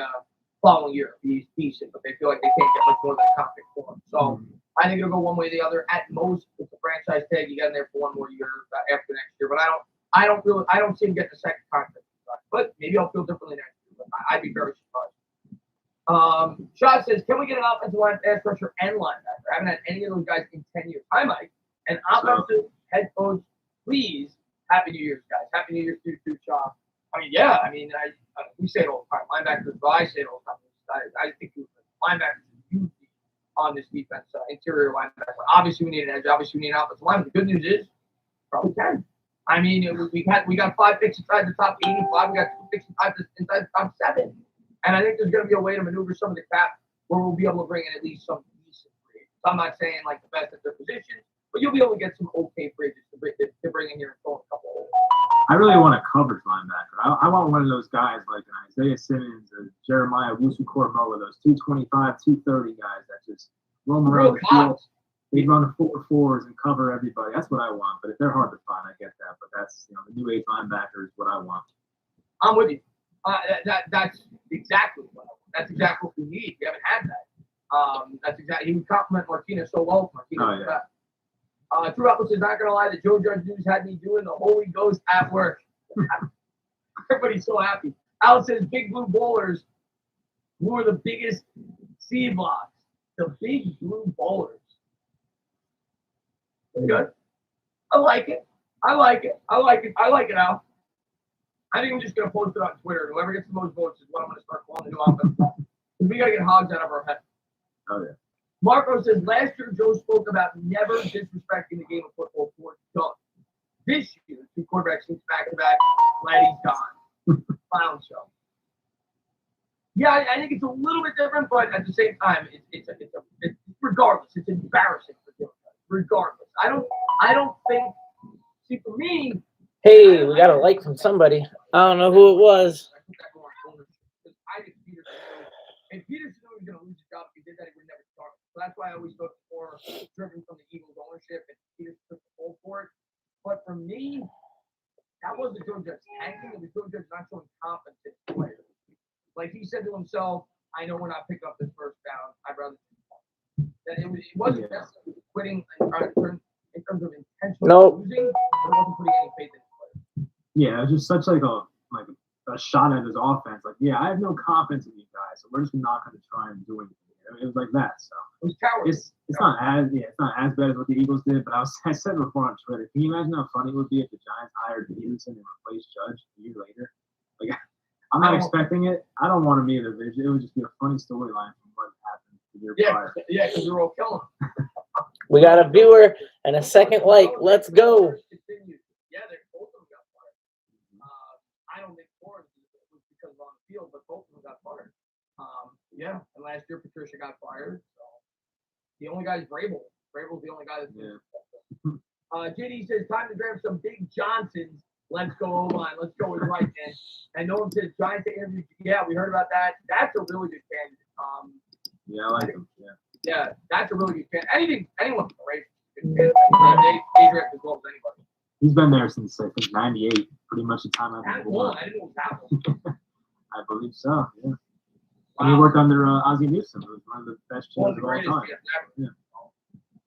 Speaker 2: following year if he's decent. But they feel like they can't get much more than a comp pick for him. So I think it'll go one way or the other. At most, it's a franchise tag. You got in there for one more year after next year. But I don't see him getting a second contract. But maybe I'll feel differently next year. But I'd be very surprised. Shaw says, can we get an offensive line, pass rusher, and linebacker? I haven't had any of those guys in 10 years. Hi, Mike. An offensive head coach, please. Happy New Year's, guys. Happy New Year's to you, Shaw. I mean, yeah. I mean, we say it all the time. Linebackers, but I say it all the time. I think linebackers are huge on this defense, interior linebacker. Obviously, we need an edge. Obviously, we need an offensive line. The good news is, probably 10. I mean, we got 5 picks inside the top 85. We got 2 picks inside the top 7. And I think there's going to be a way to maneuver some of the cap where we'll be able to bring in at least some decent free agents. I'm not saying like the best at their position, but you'll be able to get some okay free agents to bring in here and throw a couple holes.
Speaker 3: I really want a coverage linebacker. I want one of those guys like an Isaiah Simmons or Jeremiah Wusu-Koramoah, those 225, 230 guys that just roam around the field. They run the 4-4s and cover everybody. That's what I want. But if they're hard to find, I get that. But that's, the new age linebacker is what I want.
Speaker 2: I'm with you. That's exactly what I want. That's exactly what we need. We haven't had that. That's exactly. He would compliment Martinez so well. Martinez. Oh, yeah. True Apple says, not going to lie, the Joe Judge news had me doing the Holy Ghost at work. Everybody's so happy. Al says, Big Blue Bowlers, who are the biggest C blocks? The Big Blue Bowlers. Good. I like it, Al. I think I'm just going to post it on Twitter. Whoever gets the most votes is what I'm going to start calling the new offensive line. We got to get hogs out of our head.
Speaker 3: Oh, yeah.
Speaker 2: Marco says, last year Joe spoke about never disrespecting the game of football for done. This year, 2 quarterbacks since back-to-back, glad he's gone. Clown show. Yeah, I think it's a little bit different, but at the same time, it's regardless, it's embarrassing for Joe. Regardless. I don't think, see, for me,
Speaker 1: hey, we got a like from somebody. I don't know who it was.
Speaker 2: I think Peterson knew he was going to lose his job. If he did that, he would never start. So that's why I always look for driven from the Eagles ownership, and Peterson took the fall for it. But for me, that wasn't Joe Judge tanking. It was Joe Judge not showing confidence in players. Like he said to himself, I know we're not picking up this first down. I'd rather that it wasn't necessarily quitting in terms of intentional losing, but it wasn't putting any faith in the player.
Speaker 3: Yeah, it was just such like a shot at his offense. Like, yeah, I have no confidence in you guys, so we're just not going to try and do anything. It was like that. So
Speaker 2: it was cowardly.
Speaker 3: It's not as bad as what the Eagles did. But I said before on Twitter, can you imagine how funny it would be if the Giants hired Peterson and replaced Judge a year later? Like, I'm not expecting it. I don't want to be the vision. It would just be a funny storyline from what happened the year prior.
Speaker 2: Yeah, because we're all killing them.
Speaker 1: We got a viewer and a second like. Let's go.
Speaker 2: Yeah, both of them got fired. I don't think Flores was because of on the field, but both of them got fired. Yeah, and last year Patricia got fired. So the only guy is Vrabel. Vrabel's the only guy that's JD says, time to draft some big Johnsons. Let's go O-line. Let's go with right, man. And no one says Giants to interview. Yeah, we heard about that. That's a really good candidate.
Speaker 3: Yeah, I like him. Yeah.
Speaker 2: Yeah, that's a really good candidate. Anyone from the Ravens. They drafted Wolves anybody.
Speaker 3: He's been there since, I think, 98, pretty much the time I've
Speaker 2: That
Speaker 3: been
Speaker 2: long,
Speaker 3: born.
Speaker 2: I didn't know it was that long.
Speaker 3: I believe so, yeah.
Speaker 2: Wow.
Speaker 3: And he worked under Ozzie Newsome, who was one of the best
Speaker 2: One
Speaker 3: GMs
Speaker 2: of
Speaker 3: of
Speaker 2: the
Speaker 3: all
Speaker 2: greatest
Speaker 3: time.
Speaker 2: GMs ever.
Speaker 3: Yeah.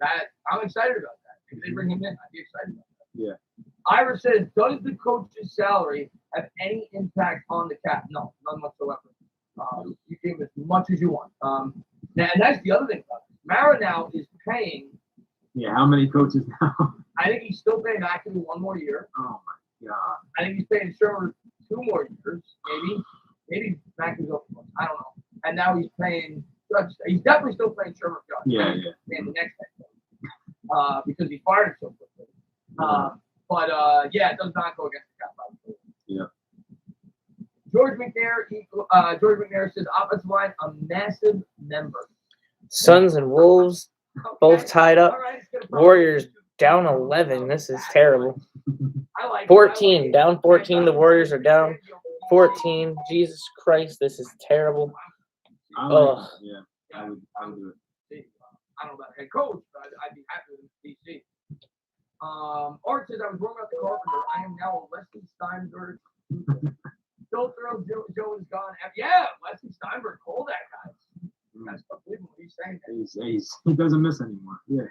Speaker 2: That I'm excited about that. If they bring him in, I'd be excited about that.
Speaker 3: Yeah.
Speaker 2: Ira says, does the coach's salary have any impact on the cap? No, none whatsoever. You give as much as you want. And that's the other thing about it. Mara now is paying.
Speaker 3: Yeah, how many coaches now?
Speaker 2: I think he's still paying Ackley 1 more year.
Speaker 3: Oh my God.
Speaker 2: I think he's paying Shermer 2 more years, maybe. Maybe Ackley's up. I don't know. And now he's paying. He's definitely still paying Shermer.
Speaker 3: Yeah.
Speaker 2: And the next time, because he fired him so quickly. But it does not go against the cap.
Speaker 3: Yeah.
Speaker 2: George McNair says offensive line a massive member.
Speaker 1: Suns and Wolves both tied up.
Speaker 2: All right, it's gonna probably-
Speaker 1: Warriors down 11. This is terrible.
Speaker 2: I like it.
Speaker 1: 14 down 14. The Warriors are down 14. Jesus Christ, this is terrible.
Speaker 3: I
Speaker 1: Ugh.
Speaker 3: like it. Yeah, I would do it.
Speaker 2: I don't know about head coach, but I'd be happy with him in DC. Art says, I was wrong about the Carpenter. I am now a Wesley Steinberg. Don't throw Joe is gone. Yeah, Wesley Steinberg called that guy. That's unbelievable. He's saying that.
Speaker 3: He doesn't miss anymore. Yeah.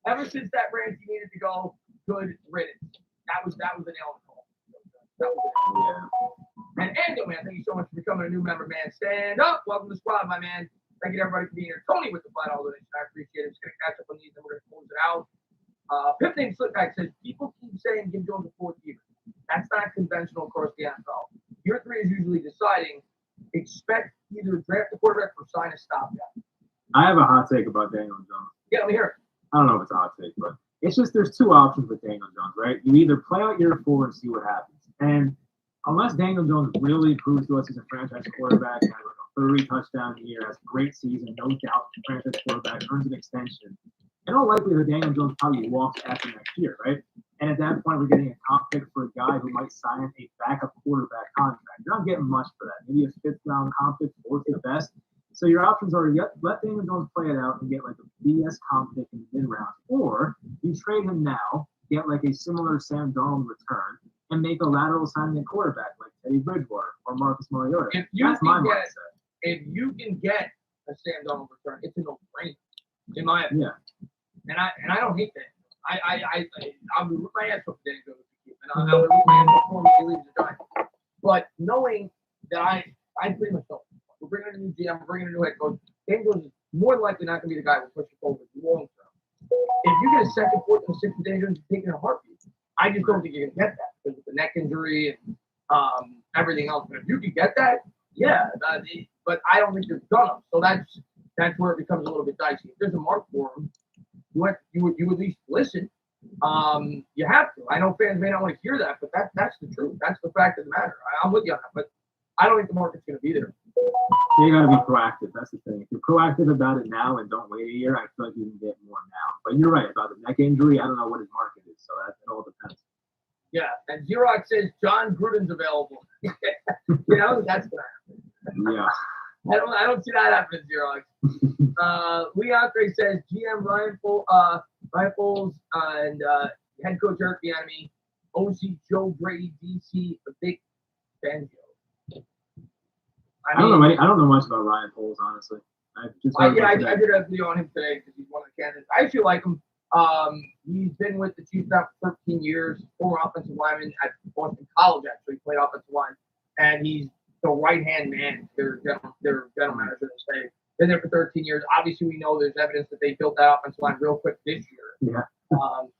Speaker 2: Ever since that Ramsey needed to go, good riddance. That was an element call. And Ando, man, thank you so much for becoming a new member, man. Stand up. Welcome to the squad, my man. Thank you to everybody for being here. Tony with the $5 donation. I appreciate it. Just going to catch up on these, and we're going to close it out. Pip named Slipback says, people keep saying give Jones a 4th year. That's not conventional across the NFL. Year 3 is usually deciding. Expect either draft a quarterback or sign a stopgap.
Speaker 3: I have a hot take about Daniel Jones.
Speaker 2: Yeah, let me hear it.
Speaker 3: I don't know if it's a hot take, but it's just there's 2 options with Daniel Jones, right? You either play out year 4 and see what happens. And unless Daniel Jones really proves to us he's a franchise quarterback, has like a 30 touchdown year, has a great season, no doubt, franchise quarterback, earns an extension. In all likelihood, Daniel Jones probably walks after next year, right? And at that point, we're getting a top pick for a guy who might sign a backup quarterback contract. You're not getting much for that. Maybe a 5th round comp pick, 4th at best. So your options are let Daniel Jones play it out and get like a BS comp pick in the mid round, or you trade him now, get like a similar Sam Darnold return, and make a lateral signing at quarterback like Teddy Bridgewater or Marcus Mariota. That's my mindset.
Speaker 2: If you can get a Sam Darnold return, it's a no-brainer, in my opinion.
Speaker 3: Yeah.
Speaker 2: And I don't hate that. I'll root my ass off for Daniel Jones, and I'll root my ass off for him if he leaves the Giants. But knowing that I pretty much don't. We're bringing in a new GM, we're bringing in a new head coach. Daniel Jones is more than likely not going to be the guy who pushes forward long term. If you get a 2nd, 4th, and 6th, Daniel Jones is taking a heartbeat. I just don't think you're going to get that because of the neck injury and everything else. But if you can get that, yeah. But I don't think they're gonna. So that's where it becomes a little bit dicey. If there's a mark for him, you at least listen. You have to. I know fans may not want to hear that, but that's the truth. That's the fact of the matter. I'm with you on that, but I don't think the market's going to be there.
Speaker 3: You got to be proactive. That's the thing. If you're proactive about it now and don't wait a year, I feel like you can get more now. But you're right about the neck injury. I don't know what his market is, so it all depends.
Speaker 2: Yeah, and Xerox says John Gruden's available. That's going to happen.
Speaker 3: Yeah.
Speaker 2: I don't see that happening, Xerox. Leon Gray says GM Ryan Foles and head coach Eric Bieniemy, OC Joe Brady, DC Vic Fangio.
Speaker 3: I don't know much about Ryan Foles, honestly. I
Speaker 2: did a video on him today because he's one of the candidates. I actually like him. He's been with the Chiefs now for 13 years, former offensive lineman at Boston College, actually, played offensive line. And he's the right-hand man. Their general manager, they say. Been there for 13 years. Obviously, we know there's evidence that they built that offensive line real quick this year.
Speaker 3: Yeah.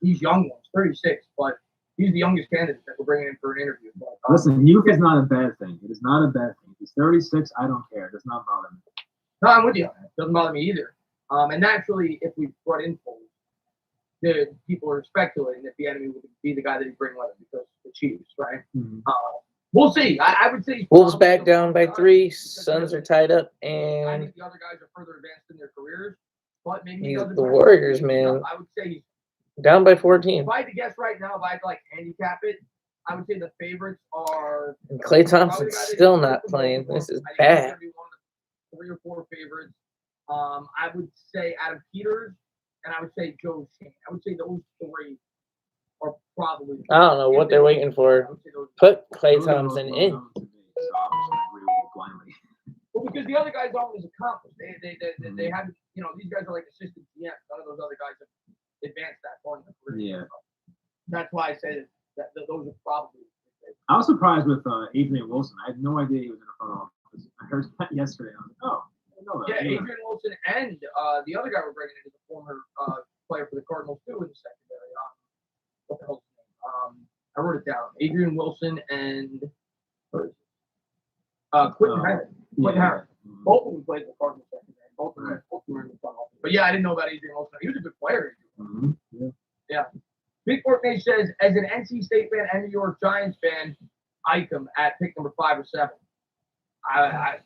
Speaker 2: He's young, he's 36, but he's the youngest candidate that we're bringing in for an interview. But,
Speaker 3: listen, youth is not a bad thing. It is not a bad thing. He's 36. I don't care. It does not bother me.
Speaker 2: No, I'm with you. It doesn't bother me either. And naturally, if we brought in Foles, the people are speculating that Bieniemy would be the guy that he'd bring with him because the Chiefs, right?
Speaker 3: Mm-hmm.
Speaker 2: We'll see. I would say
Speaker 1: Wolves back down by 3. Suns are tied up,
Speaker 2: I
Speaker 1: and
Speaker 2: think the other guys are further advanced in their careers, but maybe
Speaker 1: the Warriors, man,
Speaker 2: I would say
Speaker 1: down by 14.
Speaker 2: if I had to guess right now, if I had to like handicap it, I would say the favorites are.
Speaker 1: And Klay Thompson's still not playing. This is
Speaker 2: I think he's
Speaker 1: bad.
Speaker 2: gonna be one of the 3 or 4 favorites. I would say Adam Peters and I would say Joe Shane. I would say those three are probably.
Speaker 1: I don't know what they're waiting
Speaker 2: I
Speaker 1: for.
Speaker 2: would say those.
Speaker 1: Put Clay
Speaker 3: Those are the
Speaker 1: Thompson
Speaker 3: most
Speaker 1: in.
Speaker 3: well-known to me, so I'm just gonna agree with you blindly.
Speaker 2: Well, because the other guys aren't as accomplished. They haven't. You know, these guys are like assistant GMs. None of those other guys have advanced that far in their career.
Speaker 3: Yeah.
Speaker 2: That's why I say that those are probably.
Speaker 3: I was surprised with Adrian Wilson. I had no idea he was in the front office. I heard that yesterday. I was like, oh, I didn't know that.
Speaker 2: Yeah, Adrian Wilson and the other guy we're bringing in is a former player for the Cardinals too in the secondary. What the hell's his name? I wrote it down. Adrian Wilson and Quentin Harris. Quentin Harris. Both of them played the Cardinals secondary. Both of them were in the front office. But yeah, I didn't know about Adrian Wilson. He was a good player.
Speaker 3: Mm-hmm. Yeah.
Speaker 2: Big Fort Nate says, as an NC State fan and New York Giants fan, Ike him at pick number 5 or 7. I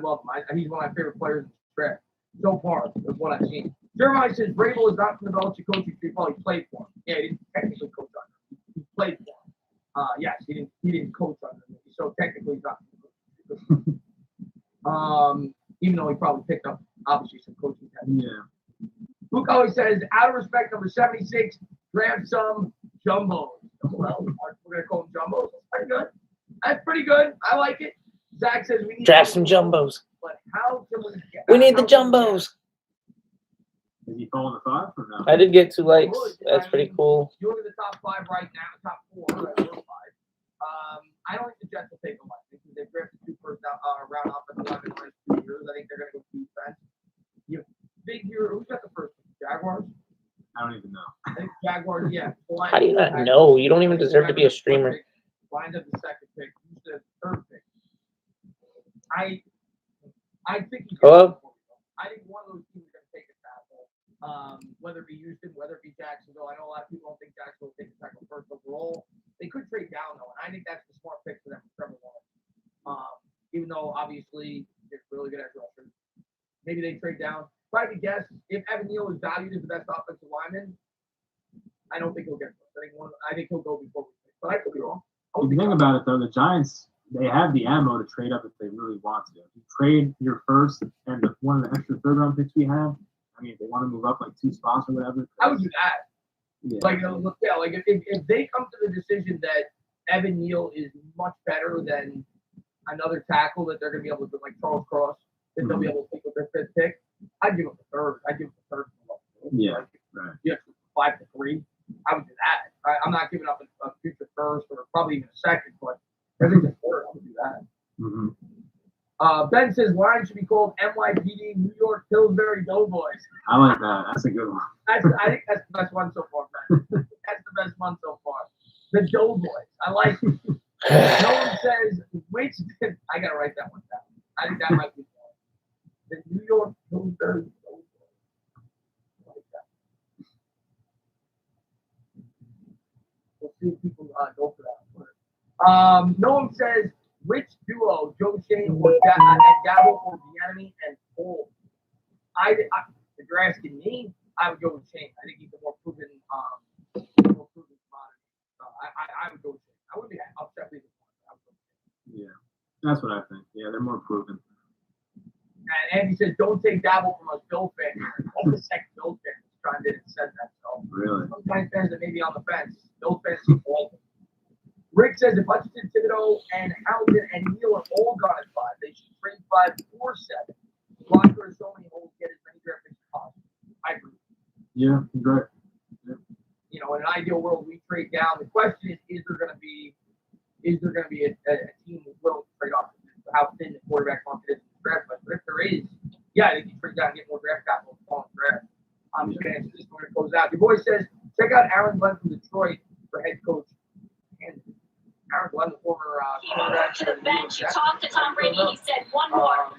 Speaker 2: love him. He's one of my favorite players in the draft. So far, is what I've seen. Jeremiah says, Vrabel is not from the Belichick coaching tree. Probably played for him. Yeah, he didn't technically coach under him. He played for him. Yes, he didn't coach under him. So technically he's not from the coaching tree. Even though he probably picked up, obviously, some coaching techniques.
Speaker 3: Yeah.
Speaker 2: Luke always says, out of respect, number 76, draft some jumbos. Well, we're going to call them jumbos. That's pretty good. That's pretty good. I like it. Zach says we need
Speaker 1: Draft some jumbos.
Speaker 2: But how can we get?
Speaker 1: We need the jumbos.
Speaker 3: Did he fall in the 5 or no?
Speaker 1: I did get 2 likes. That's pretty cool.
Speaker 2: You look at the top 5 right now, top 4, right, 4 or 5. I don't think the Jets will take a lot. Because they've drafted 2 first round offensive linemen in the last 2 years. I think they're going to go defense. You figure who's got the first pick? Jaguars?
Speaker 3: I don't even know.
Speaker 2: I think Jaguars, yeah.
Speaker 1: How do you not know? You don't even deserve to be a streamer.
Speaker 2: Lions have the 2nd pick. Who's the 3rd pick? I think he's
Speaker 1: Hello?
Speaker 2: I think one of those teams is going to take a tackle. Whether it be Houston, whether it be Jacksonville. I know a lot of people don't think Jacksonville will take a tackle first overall. They could trade down though, and I think that's the smart pick for them for Trevor Lawrence. Even though obviously they're really good at rushing. Maybe they trade down. If I could guess, if Evan Neal is valued as the best offensive lineman, I don't think he'll get first. I think he'll go before we pick. But I could be wrong.
Speaker 3: If you think about it though, the Giants, they have the ammo to trade up if they really want to. If you trade your first and one of the extra 3rd round picks we have, I mean, if they want to move up like 2 spots or whatever.
Speaker 2: I would do that.
Speaker 3: Yeah.
Speaker 2: Like if they come to the decision that Evan Neal is much better than another tackle that they're going to be able to, like Charles Cross, that they'll be able to take with their 5th pick, I'd give them the 3rd. I'd give them the 3rd.
Speaker 3: Yeah.
Speaker 2: Like,
Speaker 3: Right.
Speaker 2: Yeah, 5 to 3. I would do that. I'm not giving up a future 1st or probably even a 2nd, but I think the 3rd, I would do that.
Speaker 3: Mm-hmm.
Speaker 2: Ben says Lions should be called NYPD New York Pillsbury Doughboys.
Speaker 3: I like that. That's a good one.
Speaker 2: I think that's the best one so far, Ben. That's the best one so far. The Doughboys. I like it. No one says which. I gotta write that one down. I think that might be one. The New York Pillsbury Doughboys. I like that. We'll see if people go for that. No one says which duo, Joe Shane or Gabo or Bieniemy and Cole. If you're asking me, I would go with Shane. I think he's the more proven commodity. I would go with Shane. I would be upset with him.
Speaker 3: Yeah, that's what I think. Yeah, they're more proven.
Speaker 2: And Andy says, don't take Gabo from us Bill fans. All the second Bill fans chimed in and said that. So
Speaker 3: Really?
Speaker 2: some Giants fans that may be on the fence. Bill fans seem to like it. Rick says if Hutchinson, Thibodeau, and Hamilton and Neal are all gone at 5, they should trade 5 or 7. Blocker has so many holes, get as many draft picks as possible. I agree.
Speaker 3: Yeah, great. Yeah.
Speaker 2: You know, in an ideal world, we trade down. The question is there going to be a team that's willing to trade off how thin the quarterback market is in the draft? But if there is, yeah, they can trade down and get more draft capital in the following draft. I'm just going to answer this one. It goes out. Your boy says, check out Aaron Glenn from Detroit for head coach. And Aaron Glenn, the former quarterback.
Speaker 5: To the bench, you talked to Tom Brady. He said one more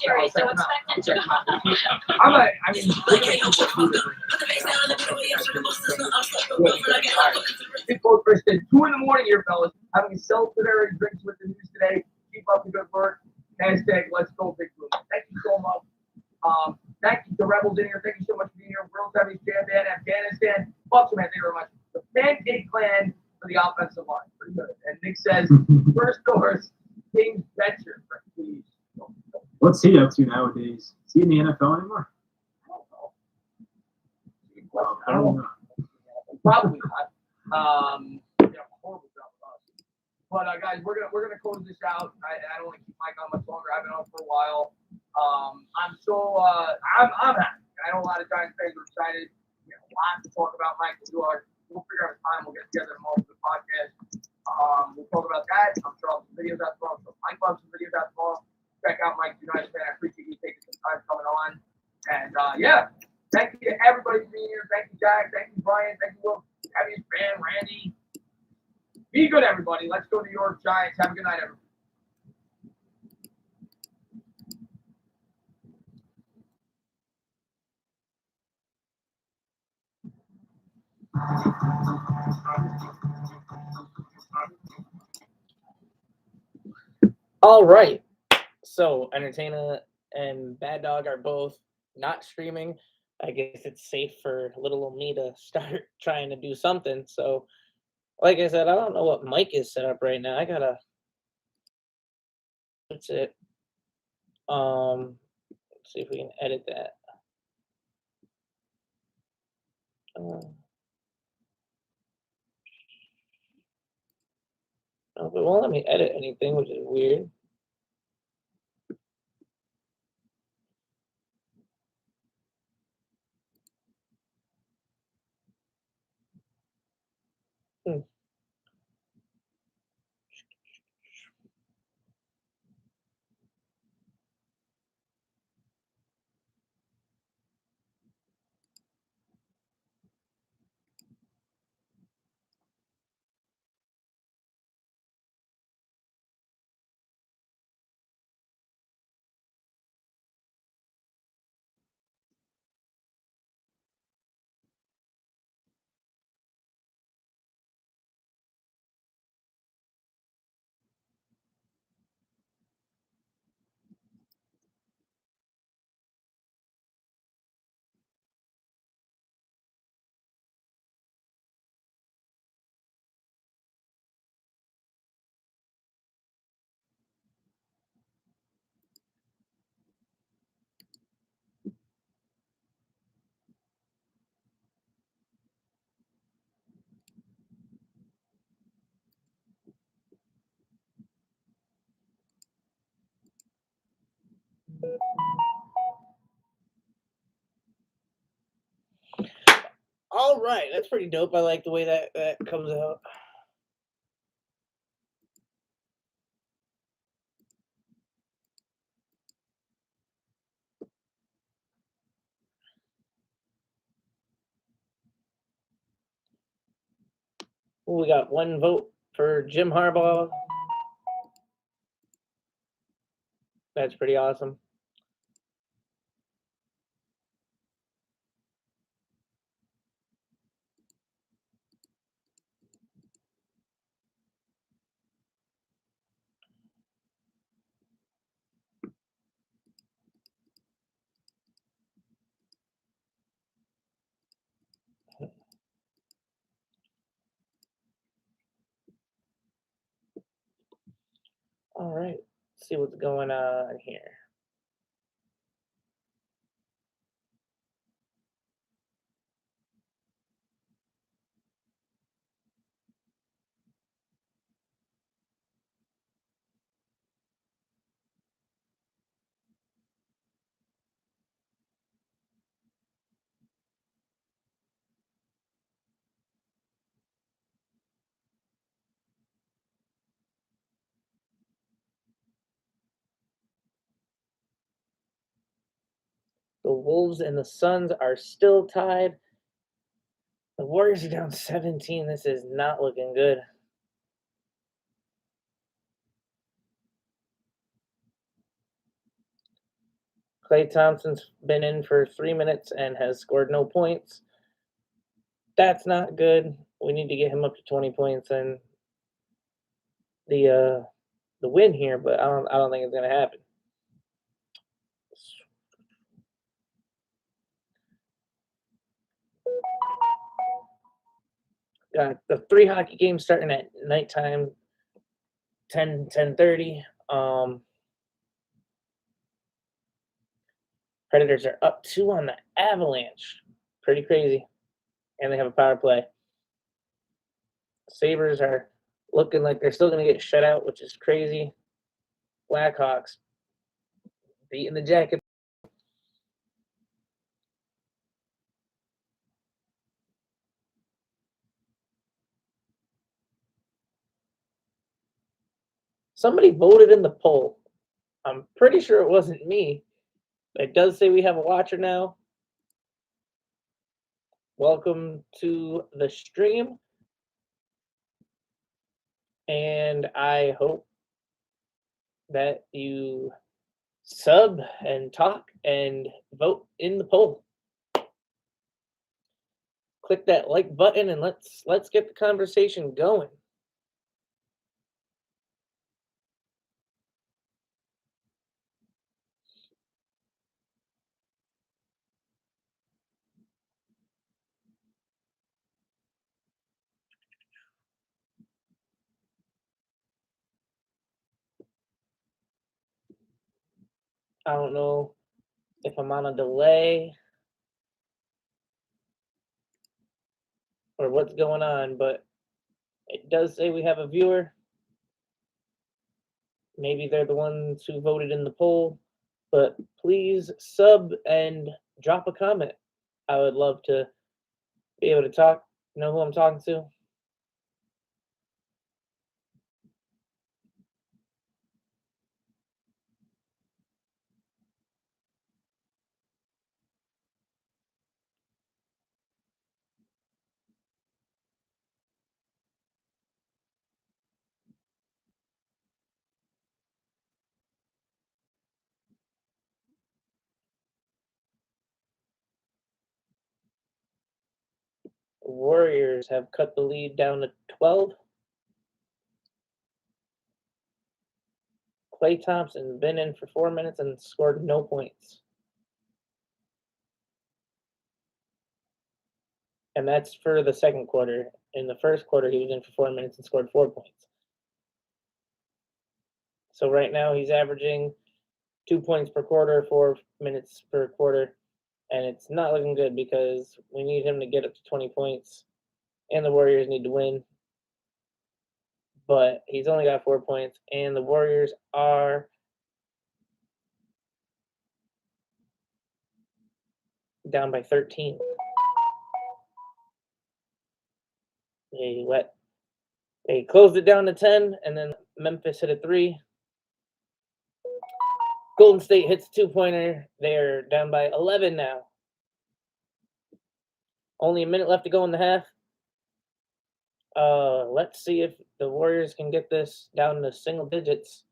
Speaker 5: series. So expect him
Speaker 2: Big Boat Kristen, 2 a.m. here, fellas. Having a celebratory drinks with the news today. Keep up the good work. Hashtag Let's Go Big Blue. Thank you so much. Thank you to Rebels in here. Thank you so much for being here. World Series Jam Band, Afghanistan. Bucks, man. Thank you very much. The Pancake Clan for the offensive line. Pretty good. And Nick says, first doors, James Betcher, please.
Speaker 3: What's he up to nowadays? Is he in the NFL anymore?
Speaker 2: I don't know. I don't know. Probably not. Horrible job with us. But guys, we're gonna close this out. I don't want to keep Mike on much longer. I've been on for a while. I'm happy. I know a lot of Giants fans are excited. A lot to talk about, Mike. We'll figure out a time. We'll get together tomorrow for the podcast. We'll talk about that. I'm sure I'll have some videos out tomorrow. So Mike will have some videos out tomorrow. Check out Mike United fan. I appreciate you taking some time coming on. And thank you to everybody for being here. Thank you, Jack. Thank you, Brian. Thank you, Will. Heaviest fan, Randy. Be good, everybody. Let's go New York Giants. Have a good night, everybody.
Speaker 1: All right. So Entertainer and Bad Dog are both not streaming. I guess it's safe for little old me to start trying to do something. So, like I said, I don't know what mic is set up right now. That's it. Let's see if we can edit that. No, but it won't let me edit anything, which is weird. All right, that's pretty dope. I like the way that comes out. We got one vote for Jim Harbaugh. That's pretty awesome. All right, let's see what's going on here. The Wolves and the Suns are still tied. The Warriors are down 17. This is not looking good. Klay Thompson's been in for 3 minutes and has scored no points. That's not good. We need to get him up to 20 points and the win here, but I don't think it's gonna happen. Got the 3 hockey games starting at nighttime, 10:30. Predators are up 2 on the Avalanche. Pretty crazy. and they have a power play. Sabres are looking like they're still going to get shut out, which is crazy. Blackhawks beating the Jackets. Somebody voted in the poll. I'm pretty sure it wasn't me. It does say we have a watcher now. Welcome to the stream. And I hope that you sub and talk and vote in the poll. Click that like button and let's get the conversation going. I don't know if I'm on a delay or what's going on, but it does say we have a viewer. Maybe they're the ones who voted in the poll, but please sub and drop a comment. I would love to be able to talk, know who I'm talking to. Warriors have cut the lead down to 12. Klay Thompson's been in for 4 minutes and scored no points. And that's for the second quarter. In the first quarter, he was in for 4 minutes and scored 4 points. So right now he's averaging 2 points per quarter, 4 minutes per quarter. And it's not looking good because we need him to get up to 20 points. And the Warriors need to win. But he's only got 4 points. And the Warriors are down by 13. They closed it down to 10, and then Memphis hit a 3. Golden State hits a 2-pointer. They're down by 11 now. Only a minute left to go in the half. Let's see if the Warriors can get this down to single digits.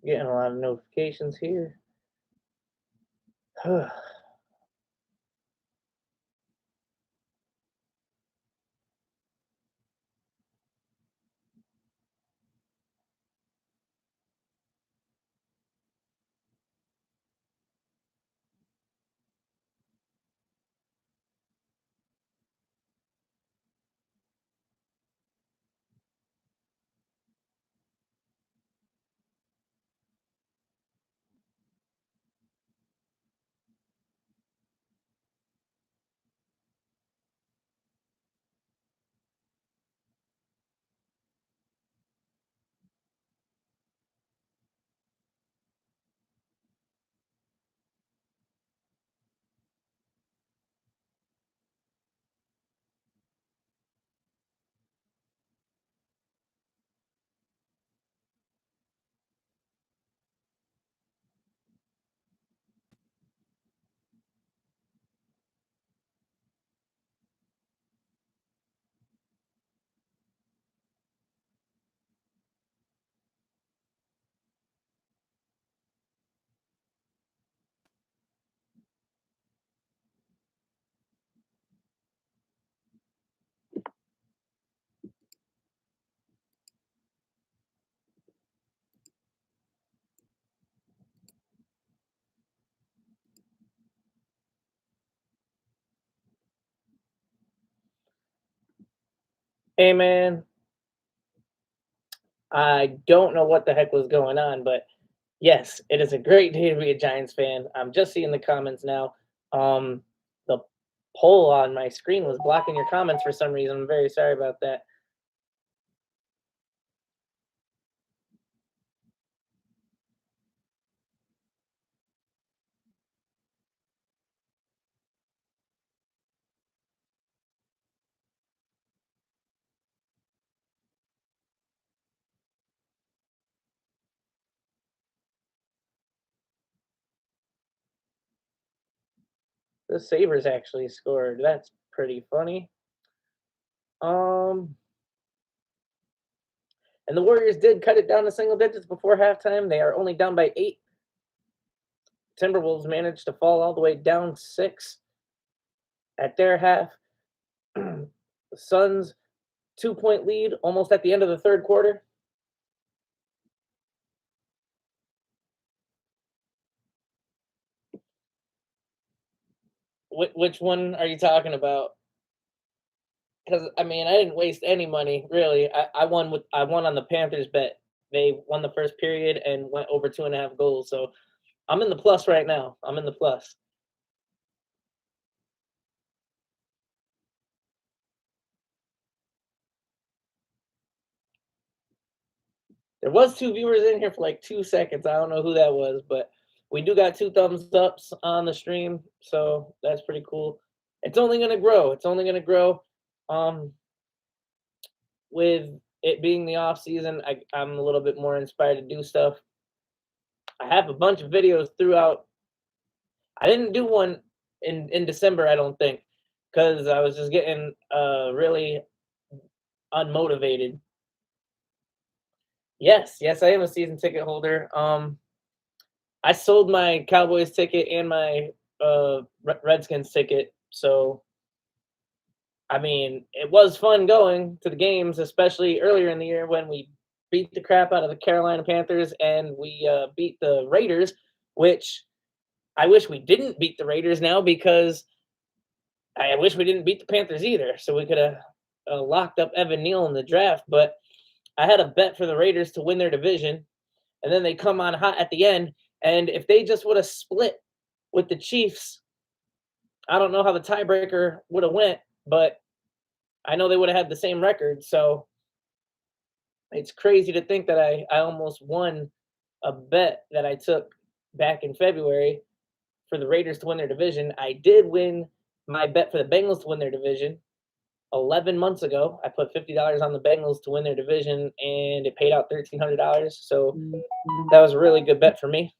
Speaker 1: Getting a lot of notifications here. Hey man, I don't know what the heck was going on, but yes, it is a great day to be a Giants fan. I'm just seeing the comments now. The poll on my screen was blocking your comments for some reason. I'm very sorry about that. The Sabres actually scored. That's pretty funny. And the Warriors did cut it down to single digits before halftime. They are only down by 8. Timberwolves managed to fall all the way down 6 at their half. The Suns 2-point lead almost at the end of the third quarter. Which one are you talking about? Because I mean, I didn't waste any money really. I won on the Panthers bet. They won the first period and went over 2.5 goals. So I'm in the plus right now. I'm in the plus. There was 2 viewers in here for like 2 seconds. I don't know who that was, but we do got 2 thumbs ups on the stream, so that's pretty cool. It's only gonna grow. It's only gonna grow. With it being the off season, I'm a little bit more inspired to do stuff. I have a bunch of videos throughout. I didn't do one in December, I don't think, because I was just getting really unmotivated. Yes, I am a season ticket holder. I sold my Cowboys ticket and my Redskins ticket, so I mean, it was fun going to the games, especially earlier in the year when we beat the crap out of the Carolina Panthers and we beat the Raiders, which I wish we didn't beat the Raiders now because I wish we didn't beat the Panthers either, so we could have locked up Evan Neal in the draft. But I had a bet for the Raiders to win their division, and then they come on hot at the end. And if they just would have split with the Chiefs, I don't know how the tiebreaker would have went, but I know they would have had the same record. So it's crazy to think that I almost won a bet that I took back in February for the Raiders to win their division. I did win my bet for the Bengals to win their division 11 months ago. I put $50 on the Bengals to win their division, and it paid out $1,300. So that was a really good bet for me.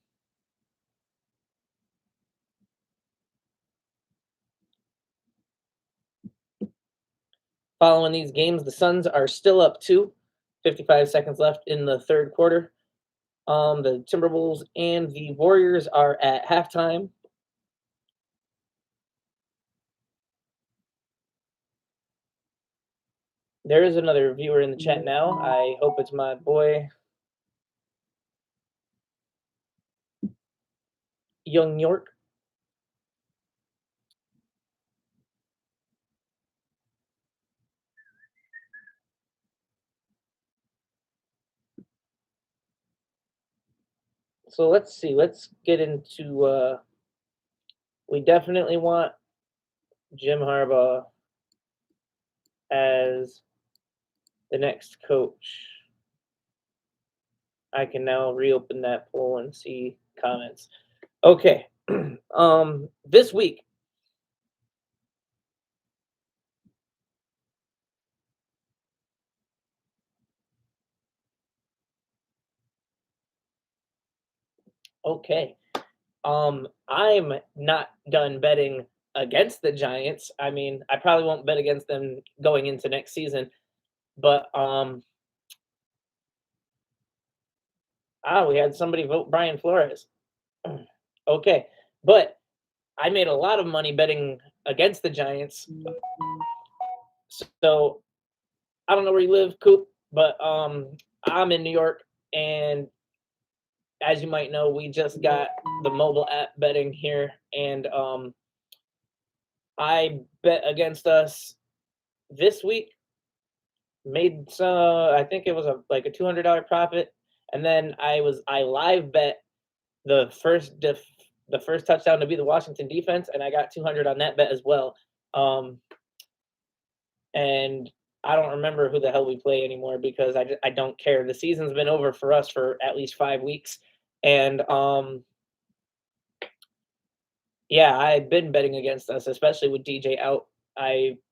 Speaker 1: Following these games, the Suns are still up 2. 55 seconds left in the third quarter. The Timberwolves and the Warriors are at halftime. There is another viewer in the chat now. I hope it's my boy Young York. So let's see. Let's get into. We definitely want Jim Harbaugh as the next coach. I can now reopen that poll and see comments. Okay. This week. Okay. I'm not done betting against the Giants. I mean, I probably won't bet against them going into next season, but we had somebody vote Brian Flores. Okay, but I made a lot of money betting against the Giants. So I don't know where you live, Coop, but I'm in New York, and as you might know, we just got the mobile app betting here, and I bet against us this week. Made I think it was like a $200 profit, and then I live bet the first touchdown to be the Washington defense, and I got 200 on that bet as well. And I don't remember who the hell we play anymore because I don't care. The season's been over for us for at least 5 weeks, and yeah, I've been betting against us, especially with DJ out.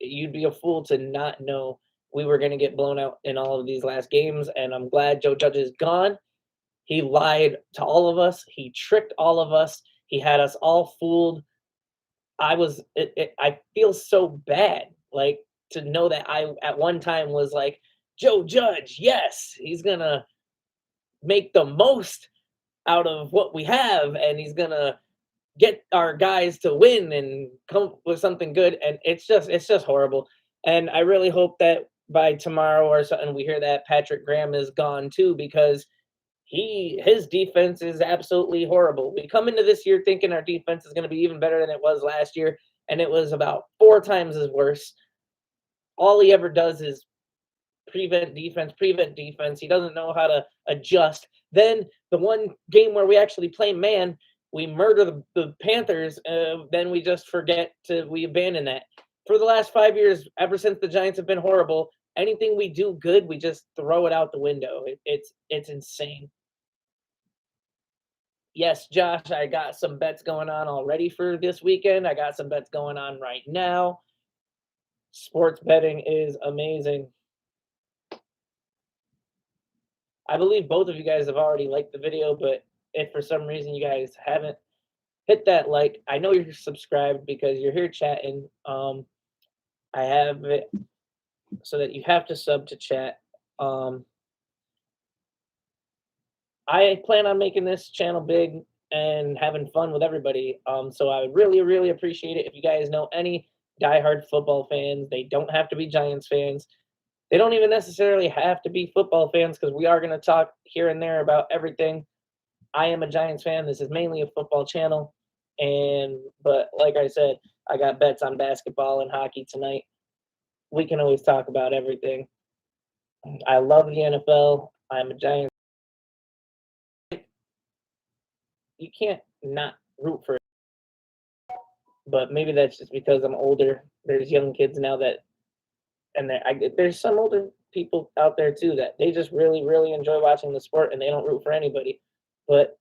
Speaker 1: You'd be a fool to not know we were going to get blown out in all of these last games, and I'm glad Joe Judge is gone. He lied to all of us. He tricked all of us. He had us all fooled. I feel so bad, like, to know that I at one time was like, Joe Judge, yes, he's going to make the most out of what we have, and he's going to get our guys to win and come up with something good. And it's just horrible. And I really hope that by tomorrow or something we hear that Patrick Graham is gone too, because his defense is absolutely horrible. We come into this year thinking our defense is going to be even better than it was last year, and it was about 4 times as worse. All he ever does is prevent defense. He doesn't know how to adjust. Then the one game where we actually play man, we murder the Panthers. Then we just we abandon that. For the last 5 years, ever since the Giants have been horrible, anything we do good, we just throw it out the window. It's insane. Yes, Josh, I got some bets going on already for this weekend. I got some bets going on right now. Sports betting is amazing. I believe both of you guys have already liked the video, but if for some reason you guys haven't, hit that like. I know you're subscribed because you're here chatting. I have it so that you have to sub to chat. I plan on making this channel big and having fun with everybody. So I would really, really appreciate it if you guys know any diehard football fans. They don't have to be Giants fans. They don't even necessarily have to be football fans, because we are going to talk here and there about everything. I am a Giants fan. This is mainly a football channel. But like I said, I got bets on basketball and hockey tonight. We can always talk about everything. I love the NFL. I'm a Giants. You can't not root for it. But maybe that's just because I'm older. There's young kids now there's some older people out there too that they just really, really enjoy watching the sport and they don't root for anybody. But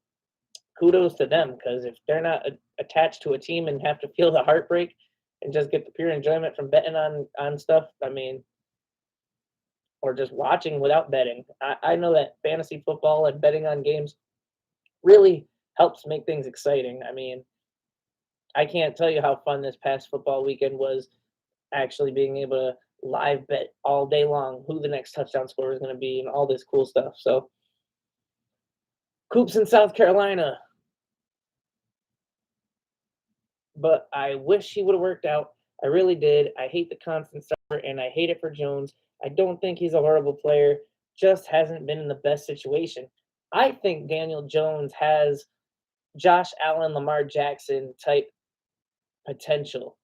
Speaker 1: kudos to them, because if they're not attached to a team and have to feel the heartbreak and just get the pure enjoyment from betting on stuff, I mean, or just watching without betting. I know that fantasy football and betting on games really helps make things exciting. I mean, I can't tell you how fun this past football weekend was, actually being able to live bet all day long who the next touchdown scorer is going to be and all this cool stuff. So Coops in South Carolina. But I wish he would have worked out. I really did. I hate the constant suffer, and I hate it for Jones. I don't think he's a horrible player, just hasn't been in the best situation. I think Daniel Jones has Josh Allen, Lamar Jackson type potential.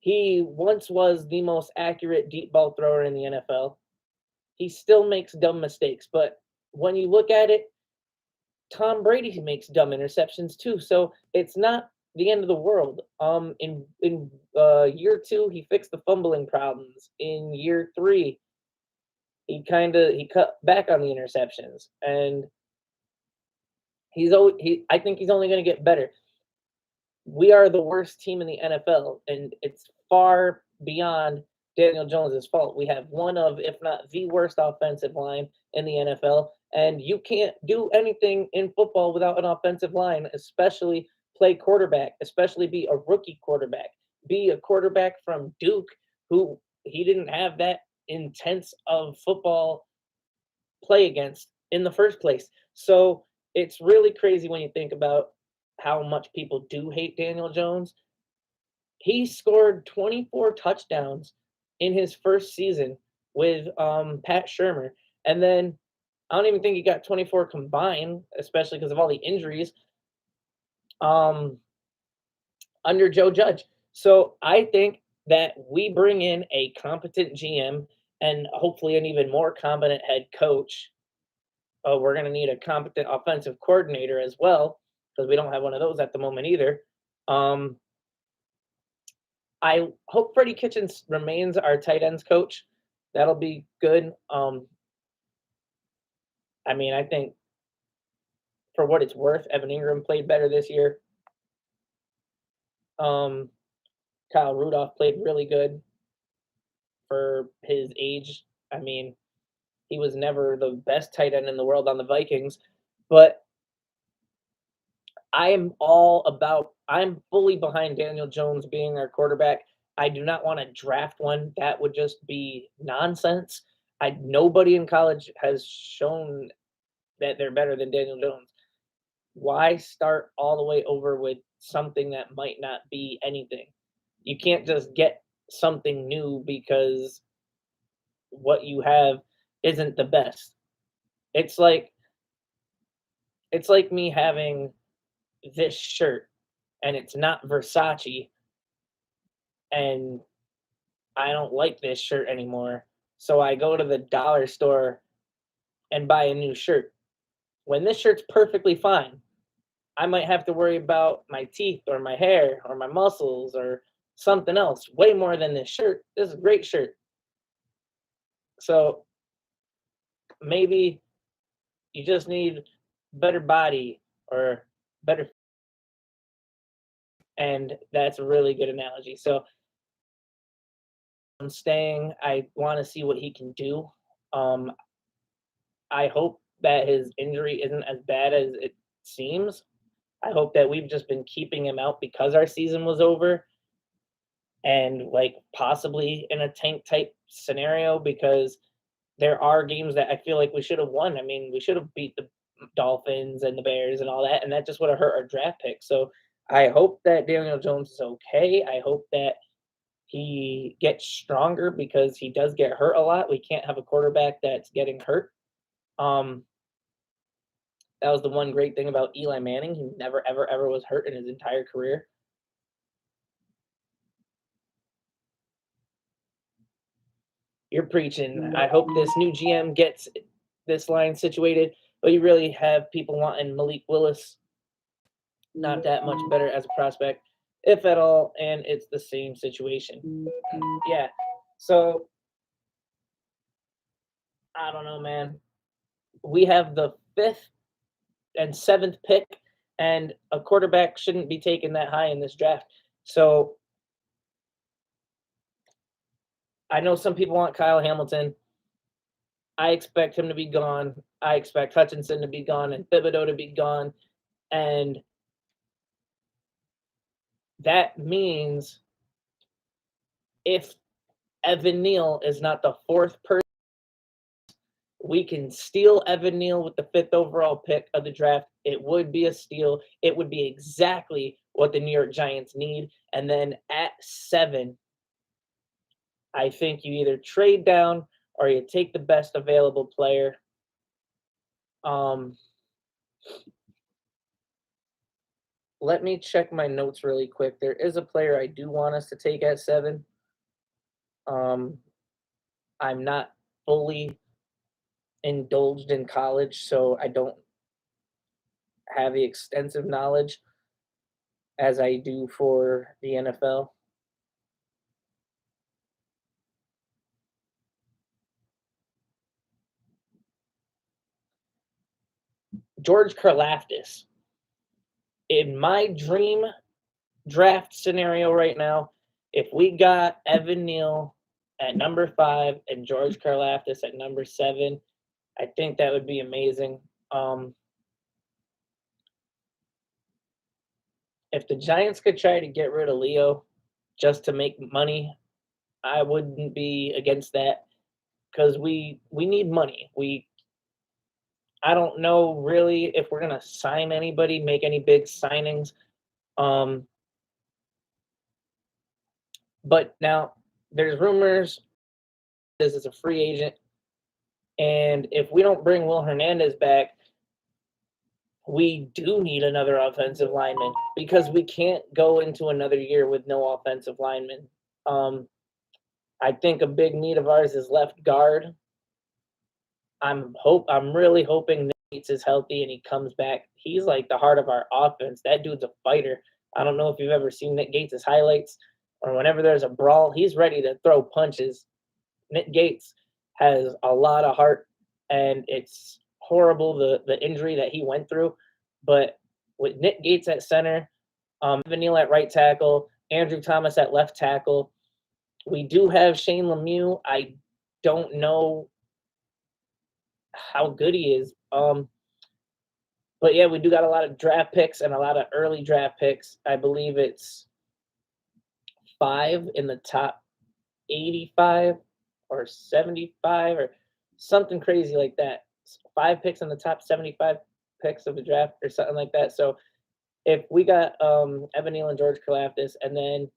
Speaker 1: He once was the most accurate deep ball thrower in the NFL. He still makes dumb mistakes, but when you look at it, Tom Brady makes dumb interceptions too. So it's not the end of the world. In year 2, he fixed the fumbling problems. In year 3, he cut back on the interceptions, and I think he's only going to get better. We are the worst team in the NFL, and it's far beyond Daniel Jones's fault. We have one of, if not the worst offensive line in the NFL, and you can't do anything in football without an offensive line, especially play quarterback, especially be a rookie quarterback, be a quarterback from Duke who he didn't have that intense of football play against in the first place. So it's really crazy when you think about how much people do hate Daniel Jones. He scored 24 touchdowns in his first season with Pat Shurmur. And then I don't even think he got 24 combined, especially because of all the injuries under Joe Judge. So I think that we bring in a competent GM and hopefully an even more competent head coach. We're going to need a competent offensive coordinator as well, because we don't have one of those at the moment either. I hope Freddie Kitchens remains our tight ends coach. That'll be good. I mean, I think for what it's worth, Evan Ingram played better this year. Kyle Rudolph played really good for his age. I mean, he was never the best tight end in the world on the Vikings, but I'm fully behind Daniel Jones being our quarterback. I do not want to draft one. That would just be nonsense. Nobody in college has shown that they're better than Daniel Jones. Why start all the way over with something that might not be anything? You can't just get something new because what you have isn't the best. It's like me having this shirt and it's not Versace and I don't like this shirt anymore. So I go to the dollar store and buy a new shirt. When this shirt's perfectly fine, I might have to worry about my teeth or my hair or my muscles or something else way more than this shirt. This is a great shirt. So maybe you just need better body or better. And that's a really good analogy. So I'm staying. I want to see what he can do. I hope that his injury isn't as bad as it seems. I hope that we've just been keeping him out because our season was over and like possibly in a tank type scenario, because there are games that I feel like we should have won. I mean, we should have beat the Dolphins and the Bears and all that, and that just would have hurt our draft pick. So I hope that Daniel Jones is okay. I hope that he gets stronger because he does get hurt a lot. We can't have a quarterback that's getting hurt. That was the one great thing about Eli Manning. He never, ever, ever was hurt in his entire career. You're preaching. I hope this new GM gets this line situated, but you really have people wanting Malik Willis. Not that much better as a prospect, if at all, and it's the same situation. Yeah. So I don't know, man. We have the 5th and 7th pick, and a quarterback shouldn't be taken that high in this draft. So I know some people want Kyle Hamilton. I expect him to be gone. I expect Hutchinson to be gone and Thibodeau to be gone. And that means if Evan Neal is not the 4th person, we can steal Evan Neal with the 5th overall pick of the draft, it would be a steal. It would be exactly what the New York Giants need. And then at 7, I think you either trade down or you take the best available player. Let me check my notes really quick. There is a player I do want us to take at 7. I'm not fully indulged in college, so I don't have the extensive knowledge as I do for the NFL. George Karlaftis. In my dream draft scenario right now, if we got Evan Neal at number 5 and George Karlaftis at number 7, I think that would be amazing. If the Giants could try to get rid of Leo just to make money, I wouldn't be against that because we need money. I don't know really if we're gonna sign anybody, make any big signings. But now there's rumors this is a free agent, and if we don't bring Will Hernandez back, we do need another offensive lineman because we can't go into another year with no offensive lineman. I think a big need of ours is left guard. I'm really hoping Nick Gates is healthy and he comes back. He's like the heart of our offense. That dude's a fighter. I don't know if you've ever seen Nick Gates' highlights or whenever there's a brawl, he's ready to throw punches. Nick Gates has a lot of heart, and it's horrible the injury that he went through. But with Nick Gates at center, Evan Neal at right tackle, Andrew Thomas at left tackle, we do have Shane Lemieux. I don't know how good he is. But yeah, we do got a lot of draft picks and a lot of early draft picks. I believe it's 5 in the top 85 or 75 or something crazy like that. 5 picks in the top 75 picks of the draft or something like that. So if we got Evan Neal and George Karlaftis, and then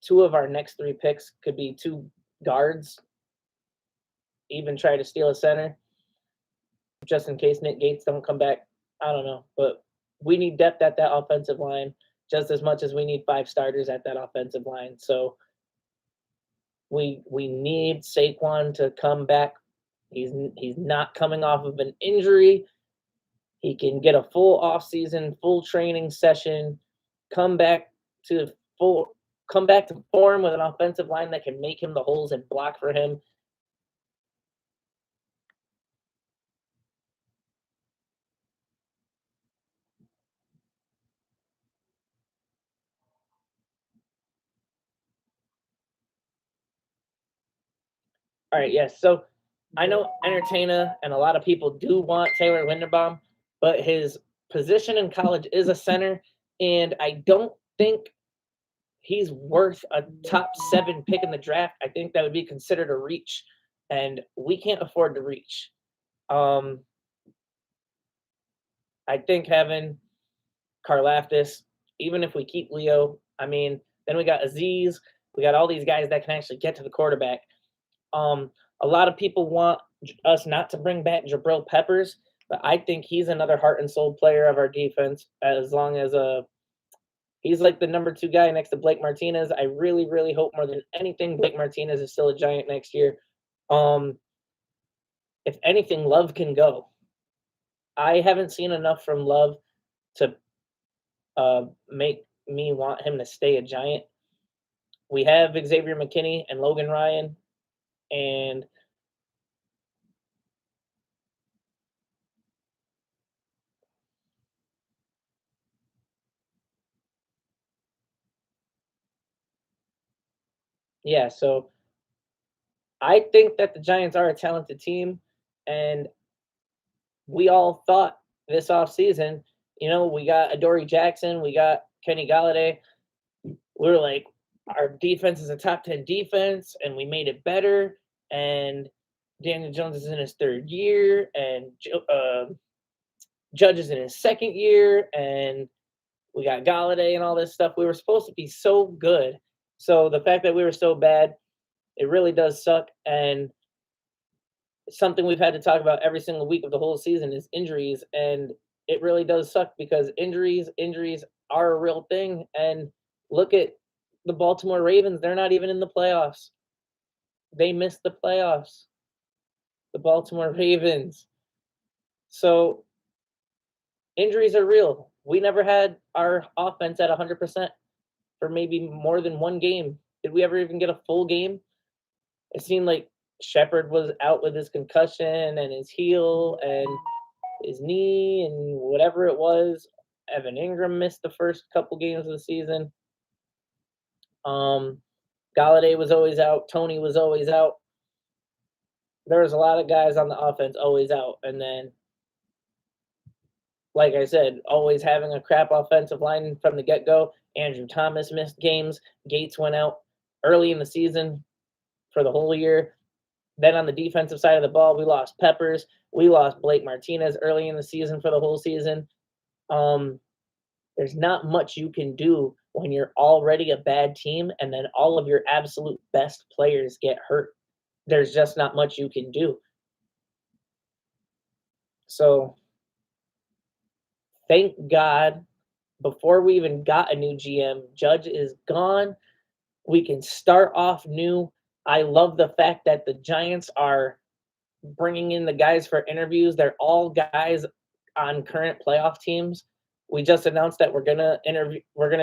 Speaker 1: 2 of our next 3 picks could be 2 guards, even try to steal a center just in case Nick Gates don't come back. I don't know, but we need depth at that offensive line just as much as we need 5 starters at that offensive line. So we need Saquon to come back. He's not coming off of an injury. He can get a full offseason, full training session, come back to form with an offensive line that can make him the holes and block for him. All right, yes. So I know Entertainer and a lot of people do want Taylor Linderbaum, but his position in college is a center, and I don't think he's worth a top 7 pick in the draft. I think that would be considered a reach, and we can't afford to reach. I think having Karlaftis, even if we keep Leo, I mean, then we got Aziz, we got all these guys that can actually get to the quarterback. A lot of people want us not to bring back Jabril Peppers, but I think he's another heart and soul player of our defense. As long as he's like the number 2 guy next to Blake Martinez. I really, really hope more than anything Blake Martinez is still a Giant next year. If anything, Love can go. I haven't seen enough from Love to make me want him to stay a Giant. We have Xavier McKinney and Logan Ryan, and yeah, so I think that the Giants are a talented team, and we all thought this offseason, we got Adoree Jackson, we got Kenny Galladay. We're like, our defense is a top 10 defense, and we made it better. And Daniel Jones is in his third year, and Judge is in his second year, and we got Galladay and all this stuff. We were supposed to be so good. So the fact that we were so bad, it really does suck. And something we've had to talk about every single week of the whole season is injuries. And it really does suck because injuries are a real thing. And look at the Baltimore Ravens. They're not even in the playoffs. They missed the playoffs. The Baltimore Ravens. So injuries are real. We never had our offense at 100% for maybe more than one game. Did we ever even get a full game? It seemed like Shepard was out with his concussion and his heel and his knee and whatever it was. Evan Ingram missed the first couple games of the season. Galladay was always out. Tony was always out. There was a lot of guys on the offense always out. And then, like I said, always having a crap offensive line from the get-go. Andrew Thomas missed games. Gates went out early in the season for the whole year. Then on the defensive side of the ball, we lost Peppers. We lost Blake Martinez early in the season for the whole season. There's not much you can do when you're already a bad team and then all of your absolute best players get hurt. There's just not much you can do. So thank God, before we even got a new GM, Judge is gone. We can start off new. I love the fact that the Giants are bringing in the guys for interviews. They're all guys on current playoff teams. We just announced that we're gonna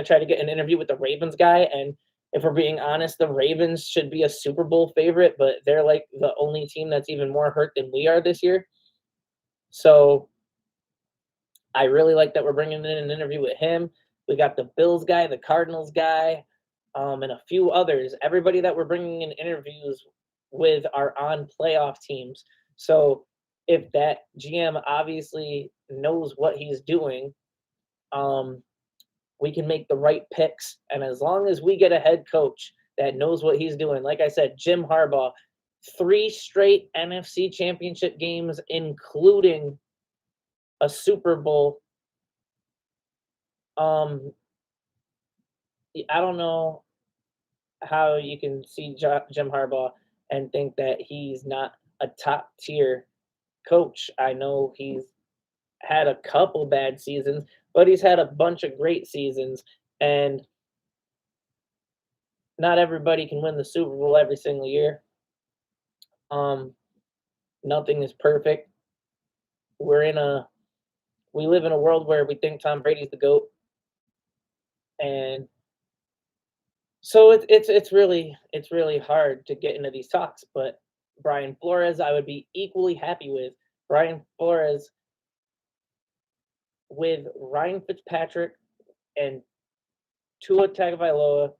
Speaker 1: try to get an interview with the Ravens guy, and if we're being honest, the Ravens should be a Super Bowl favorite, but they're like the only team that's even more hurt than we are this year. So I really like that we're bringing in an interview with him. We got the Bills guy, the Cardinals guy, and a few others. Everybody that we're bringing in interviews with are on playoff teams. So if that GM obviously knows what he's doing, we can make the right picks. And as long as we get a head coach that knows what he's doing, like I said, Jim Harbaugh, 3 straight NFC championship games, including a Super Bowl. I don't know how you can see Jim Harbaugh and think that he's not a top tier coach. I know he's had a couple bad seasons, but he's had a bunch of great seasons, and not everybody can win the Super Bowl every single year. Nothing is perfect. We live in a world where we think Tom Brady's the GOAT, and so it's really hard to get into these talks. But Brian Flores, I would be equally happy with. Brian Flores with Ryan Fitzpatrick and Tua Tagovailoa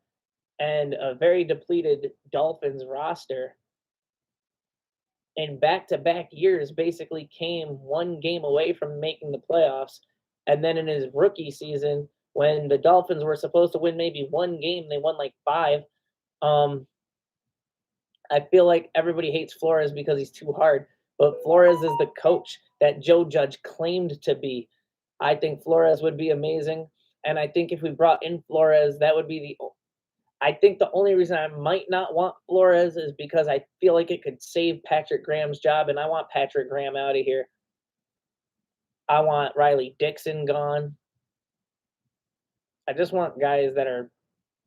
Speaker 1: and a very depleted Dolphins roster, in back-to-back years basically came one game away from making the playoffs. And then in his rookie season, when the Dolphins were supposed to win maybe one game, they won like 5. I feel like everybody hates Flores because he's too hard, but Flores is the coach that Joe Judge claimed to be. I think Flores would be amazing. And I think if we brought in Flores, that would be I think the only reason I might not want Flores is because I feel like it could save Patrick Graham's job, and I want Patrick Graham out of here. I want Riley Dixon gone. I just want guys that are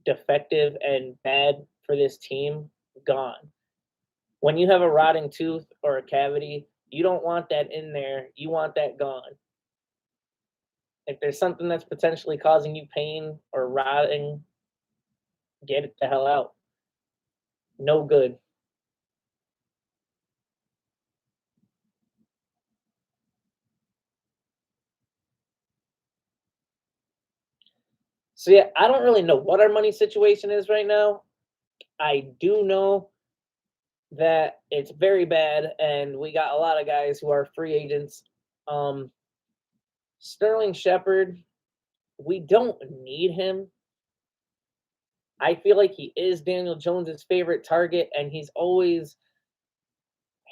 Speaker 1: defective and bad for this team gone. When you have a rotting tooth or a cavity, you don't want that in there. You want that gone. If there's something that's potentially causing you pain or rotting, get it the hell out. No good. So yeah, I don't really know what our money situation is right now. I do know that it's very bad, and we got a lot of guys who are free agents. Sterling Shepard, we don't need him. I feel like he is Daniel Jones's favorite target, and he's always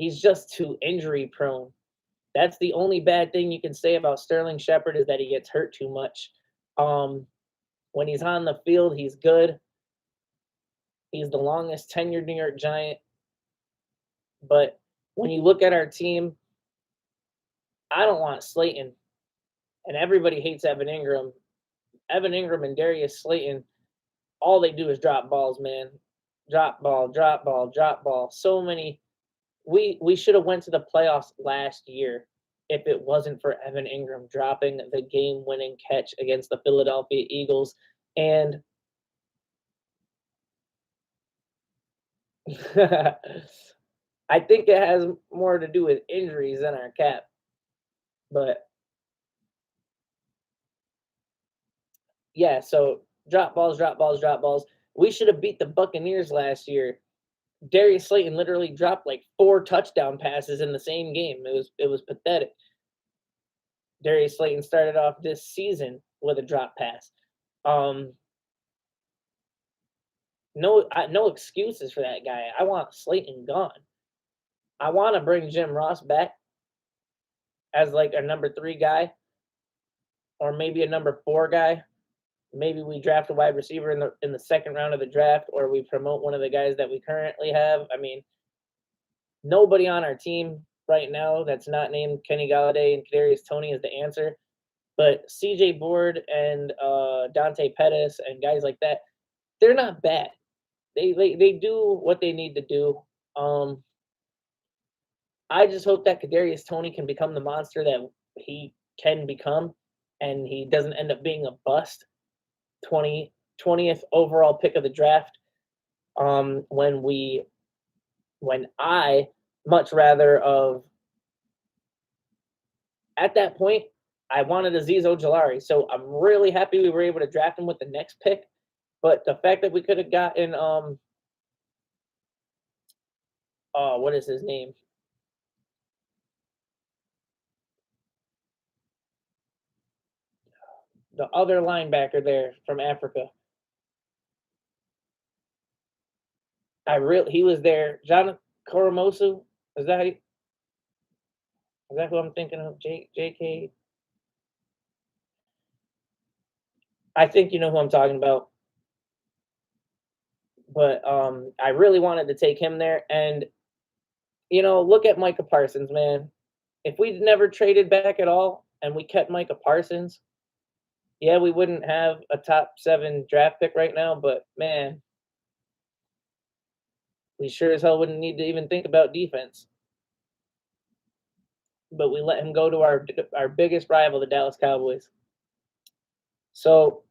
Speaker 1: He's just too injury prone. That's the only bad thing you can say about Sterling Shepard is that he gets hurt too much. When he's on the field, he's good. He's the longest tenured New York Giant. But when you look at our team, I don't want Slayton. And everybody hates Evan Ingram. Evan Ingram and Darius Slayton, all they do is drop balls, man. Drop ball, drop ball, drop ball. So many. We should have went to the playoffs last year if it wasn't for Evan Ingram dropping the game-winning catch against the Philadelphia Eagles. And I think it has more to do with injuries than our cap. But yeah, so drop balls, drop balls, drop balls. We should have beat the Buccaneers last year. Darius Slayton literally dropped like 4 touchdown passes in the same game. It was pathetic. Darius Slayton started off this season with a drop pass. No excuses for that guy. I want Slayton gone. I want to bring Jim Ross back as like a number 3 guy, or maybe a number 4 guy. Maybe we draft a wide receiver in the second round of the draft, or we promote one of the guys that we currently have. I mean, nobody on our team right now that's not named Kenny Galladay and Kadarius Toney is the answer. But CJ Board and Dante Pettis and guys like that, they're not bad. They do what they need to do. I just hope that Kadarius Toney can become the monster that he can become, and he doesn't end up being a bust. 20th overall pick of the draft. When I much rather of at that point I wanted Azeez Ojulari, so I'm really happy we were able to draft him with the next pick. But the fact that we could have gotten what is his name? The other linebacker there from Africa. He was there. John Koromosu. Is that who I'm thinking of? JK. I think you know who I'm talking about. But I really wanted to take him there. And, look at Micah Parsons, man. If we'd never traded back at all and we kept Micah Parsons, yeah, we wouldn't have a top 7 draft pick right now. But, man, we sure as hell wouldn't need to even think about defense. But we let him go to our biggest rival, the Dallas Cowboys. So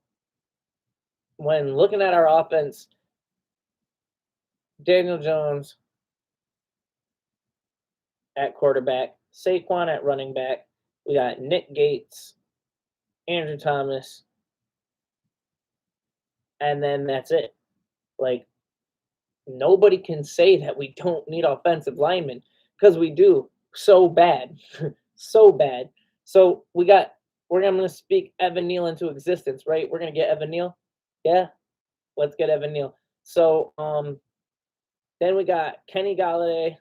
Speaker 1: when looking at our offense, Daniel Jones at quarterback, Saquon at running back, we got Nick Gates, Andrew Thomas, and then that's it. Like, nobody can say that we don't need offensive linemen, because we do so bad. So bad. So we're going to speak Evan Neal into existence, right? We're going to get Evan Neal. Yeah, let's get Evan Neal. So then we got Kenny Galladay,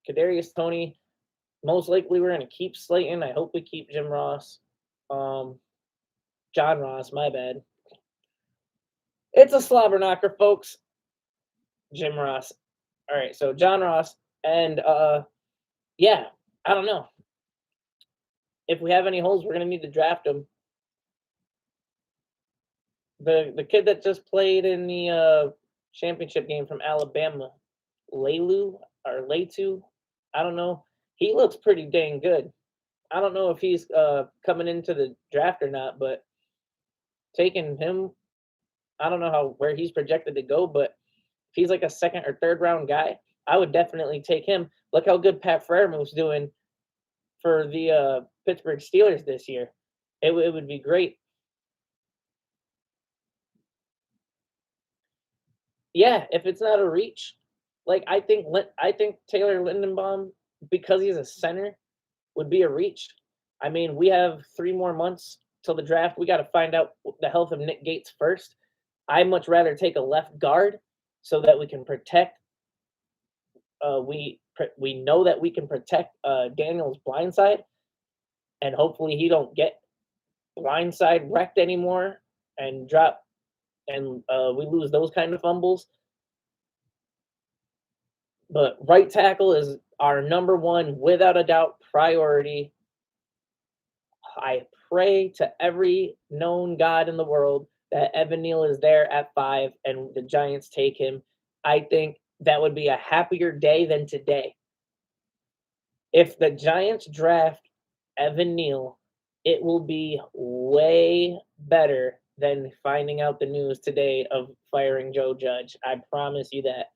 Speaker 1: Kadarius Toney. Most likely we're going to keep Slayton. I hope we keep Jim Ross. John Ross, my bad. It's a slobber knocker, folks. Jim Ross. All right, so John Ross. And, yeah, I don't know. If we have any holes, we're going to need to draft them. The kid that just played in the championship game from Alabama, Leitu, I don't know. He looks pretty dang good. I don't know if he's coming into the draft or not, but taking him, I don't know where he's projected to go, but if he's like a 2nd or 3rd round guy, I would definitely take him. Look how good Pat Freiermuth's doing for the Pittsburgh Steelers this year. It would be great. Yeah, if it's not a reach, like I think Taylor Lindenbaum, because he's a center, would be a reach. I mean, we have 3 more months till the draft. We got to find out the health of Nick Gates first. I'd much rather take a left guard so that we can protect. We know that we can protect Daniel's blindside, and hopefully he don't get blindside wrecked anymore and drop, and we lose those kind of fumbles. But right tackle is our number one, without a doubt, priority. I pray to every known God in the world that Evan Neal is there at 5 and the Giants take him. I think that would be a happier day than today. If the Giants draft Evan Neal, it will be way better than finding out the news today of firing Joe Judge. I promise you that.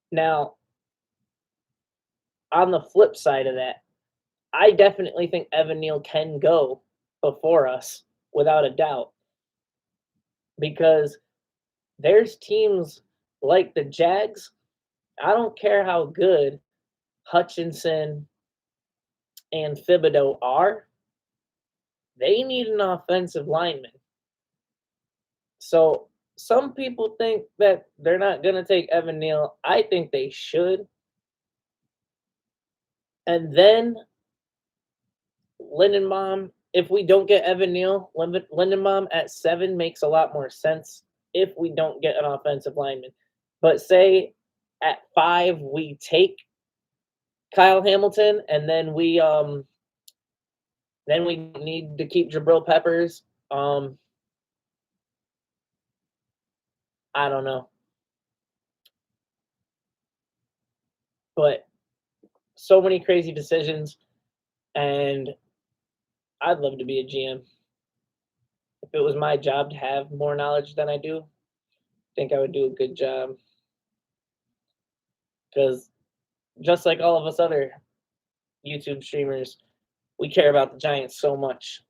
Speaker 1: Now, on the flip side of that, I definitely think Evan Neal can go before us without a doubt, because there's teams like the Jags. I don't care how good Hutchinson and Thibodeau are, they need an offensive lineman. So some people think that they're not going to take Evan Neal. I think they should. And then Lindenbaum, if we don't get Evan Neal, Lindenbaum at 7 makes a lot more sense if we don't get an offensive lineman. But say at 5 we take Kyle Hamilton, and then we need to keep Jabril Peppers. I don't know. But so many crazy decisions, and I'd love to be a GM. If it was my job to have more knowledge than I do, I think I would do a good job. Because just like all of us other YouTube streamers, we care about the Giants so much.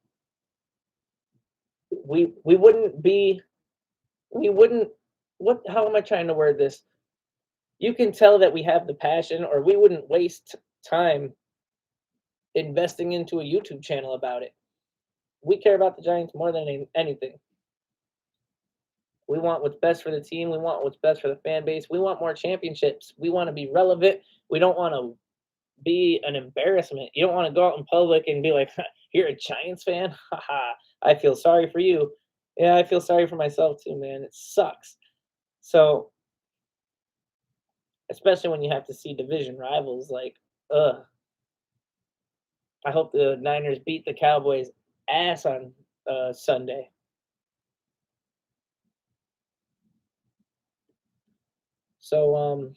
Speaker 1: We wouldn't how am I trying to word this? You can tell that we have the passion, or we wouldn't waste time investing into a YouTube channel about it. We care about the Giants more than anything. We want what's best for the team. We want what's best for the fan base. We want more championships. We want to be relevant. We don't want to be an embarrassment. You don't want to go out in public and be like, you're a Giants fan? Haha, I feel sorry for you. Yeah, I feel sorry for myself too, man. It sucks. So, especially when you have to see division rivals, like, ugh. I hope the Niners beat the Cowboys' ass on Sunday. So,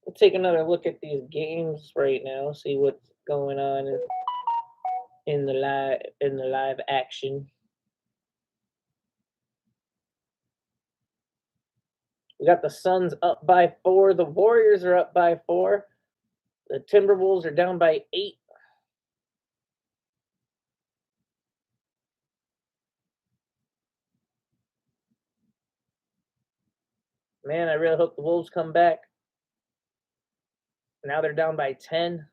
Speaker 1: we'll take another look at these games right now, see what's going on in the live action. We got the Suns up by 4. The Warriors are up by 4. The Timberwolves are down by 8. Man, I really hope the Wolves come back. Now they're down by 10.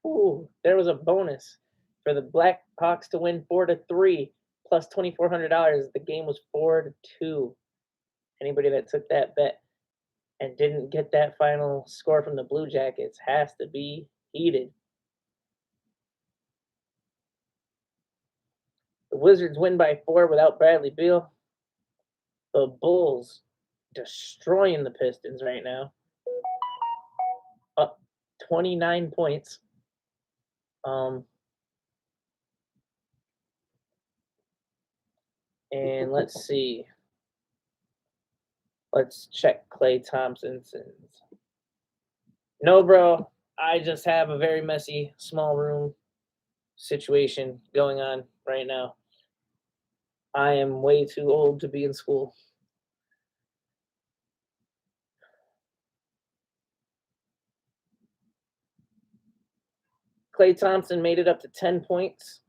Speaker 1: Ooh, there was a bonus for the Blackhawks to win 4-3 plus $2,400. The game was 4-2. Anybody that took that bet and didn't get that final score from the Blue Jackets has to be heated. The Wizards win by 4 without Bradley Beal. The Bulls destroying the Pistons right now. Up 29 points. And let's see. Let's check Klay Thompson's. No, bro. I just have a very messy small room situation going on right now. I am way too old to be in school. Klay Thompson made it up to 10 points.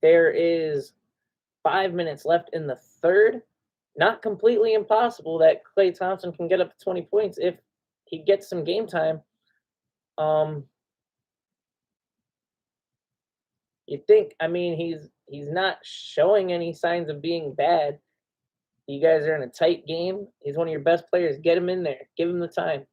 Speaker 1: There is 5 minutes left in the third. not completely impossible that Klay Thompson can get up to 20 points if he gets some game time. You think, I mean, he's not showing any signs of being bad. You guys are in a tight game. He's one of your best players. Get him in there. Give him the time.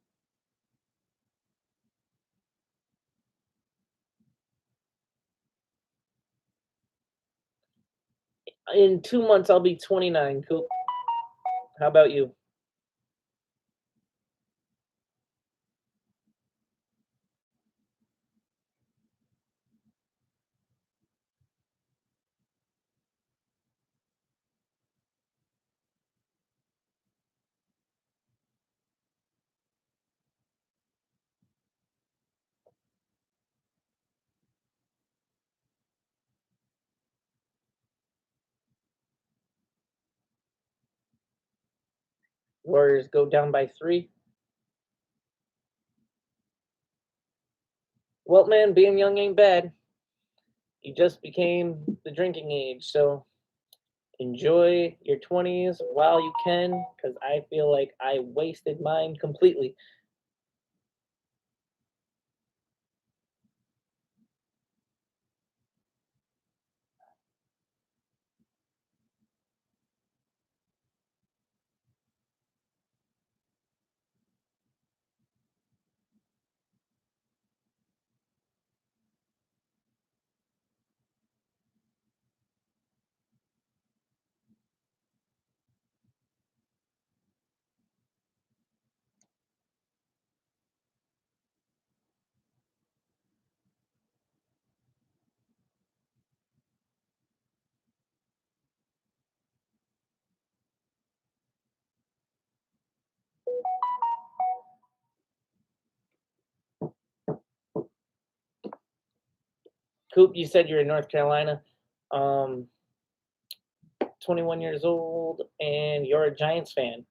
Speaker 1: In 2 months, I'll be 29, Coop. How about you? Warriors go down by 3. Well, man, being young ain't bad. You just became the drinking age, so enjoy your 20s while you can, because I feel like I wasted mine completely. Coop, you said you're in North Carolina, 21 years old, and you're a Giants fan.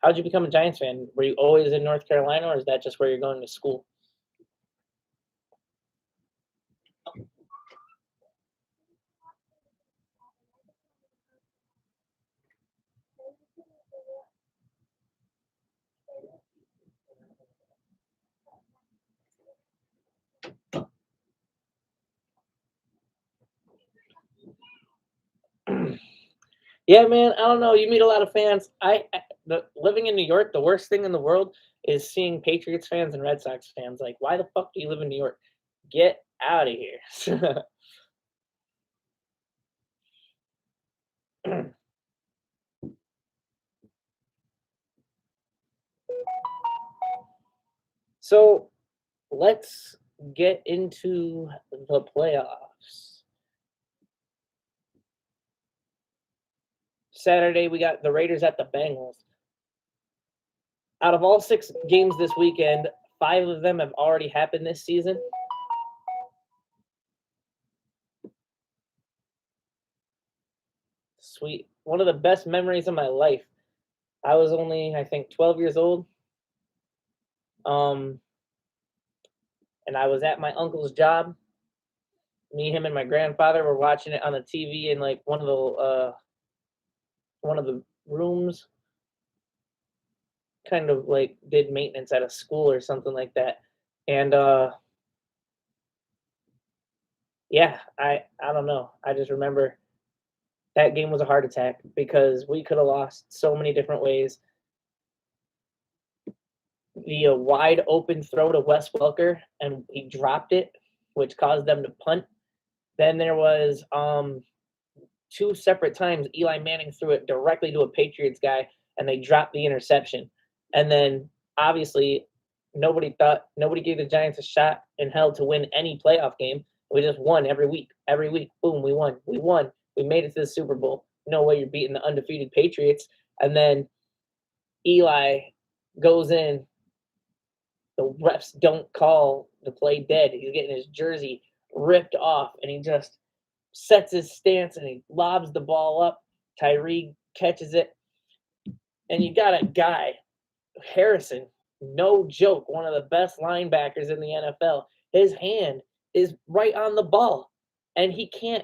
Speaker 1: How'd you become a Giants fan? Were you always in North Carolina, or is that just where you're going to school? Yeah, man, I don't know. You meet a lot of fans. Living in New York, the worst thing in the world is seeing Patriots fans and Red Sox fans. Like, why the fuck do you live in New York? Get out of here. So let's get into the playoffs. Saturday, we got the Raiders at the Bengals. Out of all 6 games this weekend, 5 of them have already happened this season. Sweet. One of the best memories of my life. I was only, I think, 12 years old. And I was at my uncle's job. Me, him, and my grandfather were watching it on the TV in like one of the rooms. Kind of like did maintenance at a school or something like that. And yeah, I don't know. I just remember that game was a heart attack because we could have lost so many different ways. The wide open throw to Wes Welker, and he dropped it, which caused them to punt. Then there was 2 separate times Eli Manning threw it directly to a Patriots guy, and they dropped the interception. And then obviously nobody gave the Giants a shot in hell to win any playoff game. We just won every week. Every week, boom, we won. We won. We made it to the Super Bowl. No way you're beating the undefeated Patriots. And then Eli goes in. The refs don't call the play dead. He's getting his jersey ripped off, and he just sets his stance, and he lobs the ball up. Tyree catches it. And you got a guy, Harrison, no joke, one of the best linebackers in the NFL. His hand is right on the ball, and he can't.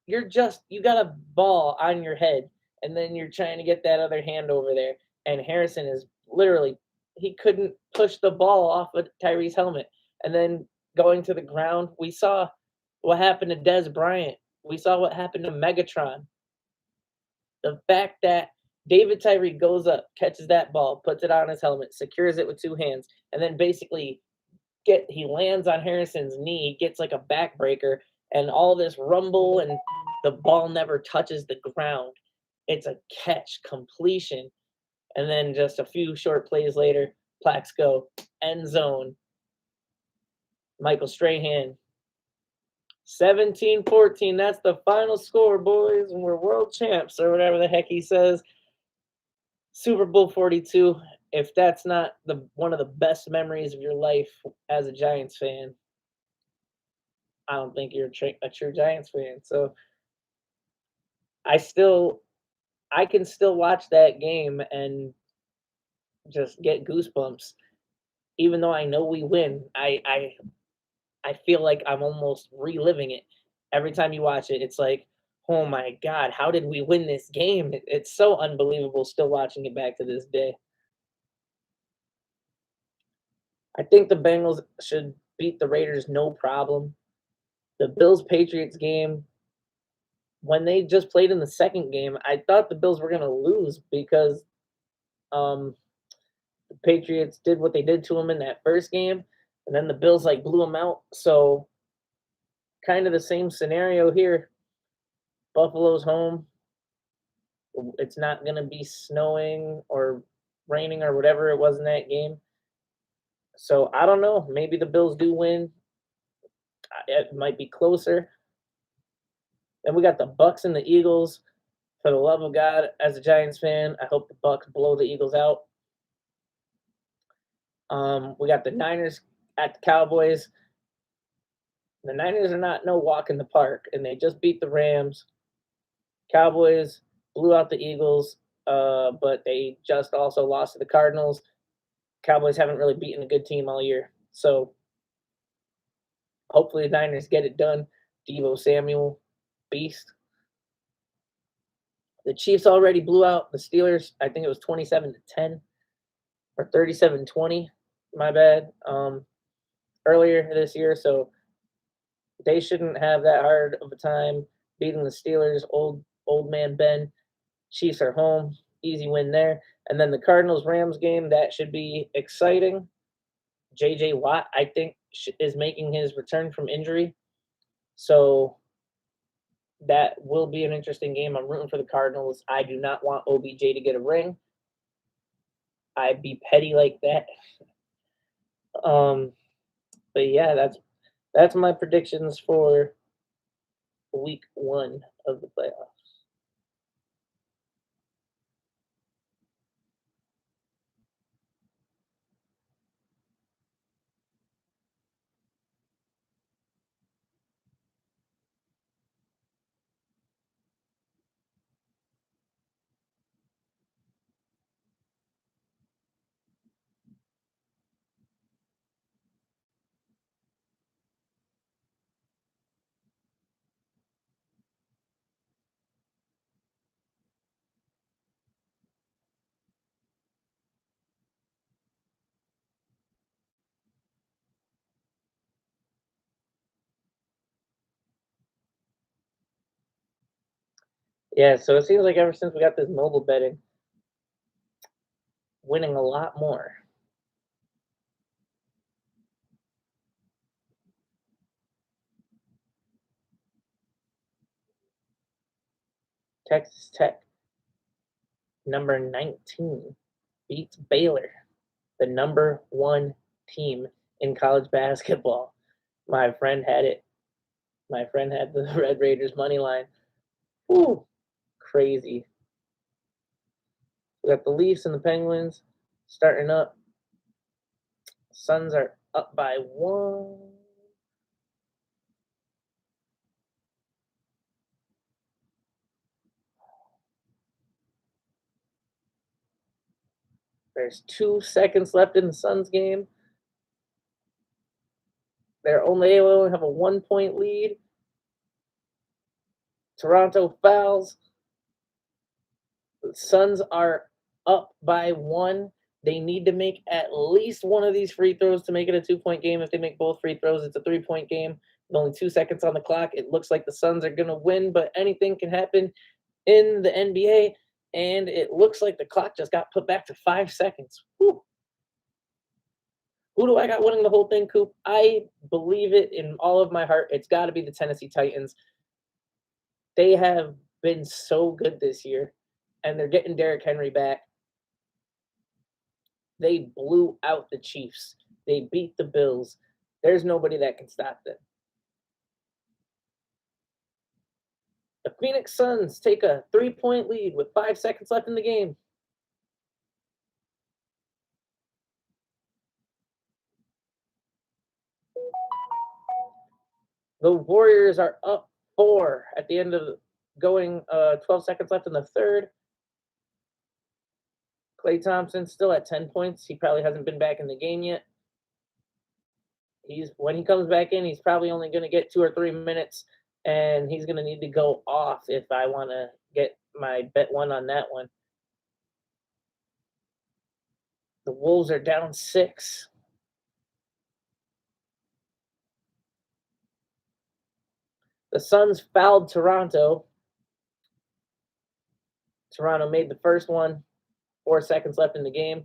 Speaker 1: You got a ball on your head, and then you're trying to get that other hand over there, and Harrison is literally he couldn't push the ball off of Tyree's helmet, and then going to the ground. We saw what happened to Des Bryant. We saw what happened to Megatron. The fact that David Tyree goes up, catches that ball, puts it on his helmet, secures it with two hands, and then basically he lands on Harrison's knee, gets like a backbreaker, and all this rumble, and the ball never touches the ground. It's a catch completion. And then just a few short plays later, Plaxico, end zone. Michael Strahan. 17-14. That's the final score, boys. And we're world champs, or whatever the heck he says. Super Bowl 42. If that's not one of the best memories of your life as a Giants fan, I don't think you're a true Giants fan. So I can still watch that game and just get goosebumps. Even though I know we win, I feel like I'm almost reliving it. Every time you watch it, it's like, oh my God, how did we win this game? It's so unbelievable still watching it back to this day. I think the Bengals should beat the Raiders no problem. The Bills-Patriots game, when they just played in the second game, I thought the Bills were going to lose because the Patriots did what they did to them in that first game, and then the Bills blew them out. So kind of the same scenario here. Buffalo's home. It's not going to be snowing or raining or whatever it was in that game. So I don't know. Maybe the Bills do win. It might be closer. Then we got the Bucks and the Eagles. For the love of God, as a Giants fan, I hope the Bucks blow the Eagles out. We got the Niners at the Cowboys. The Niners are not no walk in the park, and they just beat the Rams. Cowboys blew out the Eagles, but they just also lost to the Cardinals. Cowboys haven't really beaten a good team all year. So hopefully the Niners get it done. Deebo Samuel, beast. The Chiefs already blew out the Steelers. I think it was 27-10 or 37-20. My bad. Earlier this year, so they shouldn't have that hard of a time beating the Steelers. Old man Ben. Chiefs are home. Easy win there. And then the Cardinals-Rams game, that should be exciting. J.J. Watt, I think, is making his return from injury. So that will be an interesting game. I'm rooting for the Cardinals. I do not want OBJ to get a ring. I'd be petty like that. But yeah, that's my predictions for week 1 of the playoffs. Yeah, so it seems like ever since we got this mobile betting, winning a lot more. Texas Tech, number 19, beats Baylor, the number 1 team in college basketball. My friend had it. My friend had the Red Raiders money line. Whew, crazy. We got the Leafs and the Penguins starting up. Suns are up by 1. There's 2 seconds left in the Suns game. They only have a 1-point lead. Toronto fouls. The Suns are up by 1. They need to make at least one of these free throws to make it a 2-point game. If they make both free throws, it's a 3-point game. With only 2 seconds on the clock, it looks like the Suns are going to win, but anything can happen in the NBA, and it looks like the clock just got put back to 5 seconds. Whew. Who do I got winning the whole thing, Coop? I believe it in all of my heart. It's got to be the Tennessee Titans. They have been so good this year, and they're getting Derrick Henry back. They blew out the Chiefs. They beat the Bills. There's nobody that can stop them. The Phoenix Suns take a 3-point lead with 5 seconds left in the game. The Warriors are up 4 at the end of going 12 seconds left in the third. Klay Thompson still at 10 points. He probably hasn't been back in the game yet. When he comes back in, he's probably only going to get 2 or 3 minutes, and he's going to need to go off if I want to get my bet one on that one. The Wolves are down 6. The Suns fouled Toronto. Toronto made the first one. 4 seconds left in the game.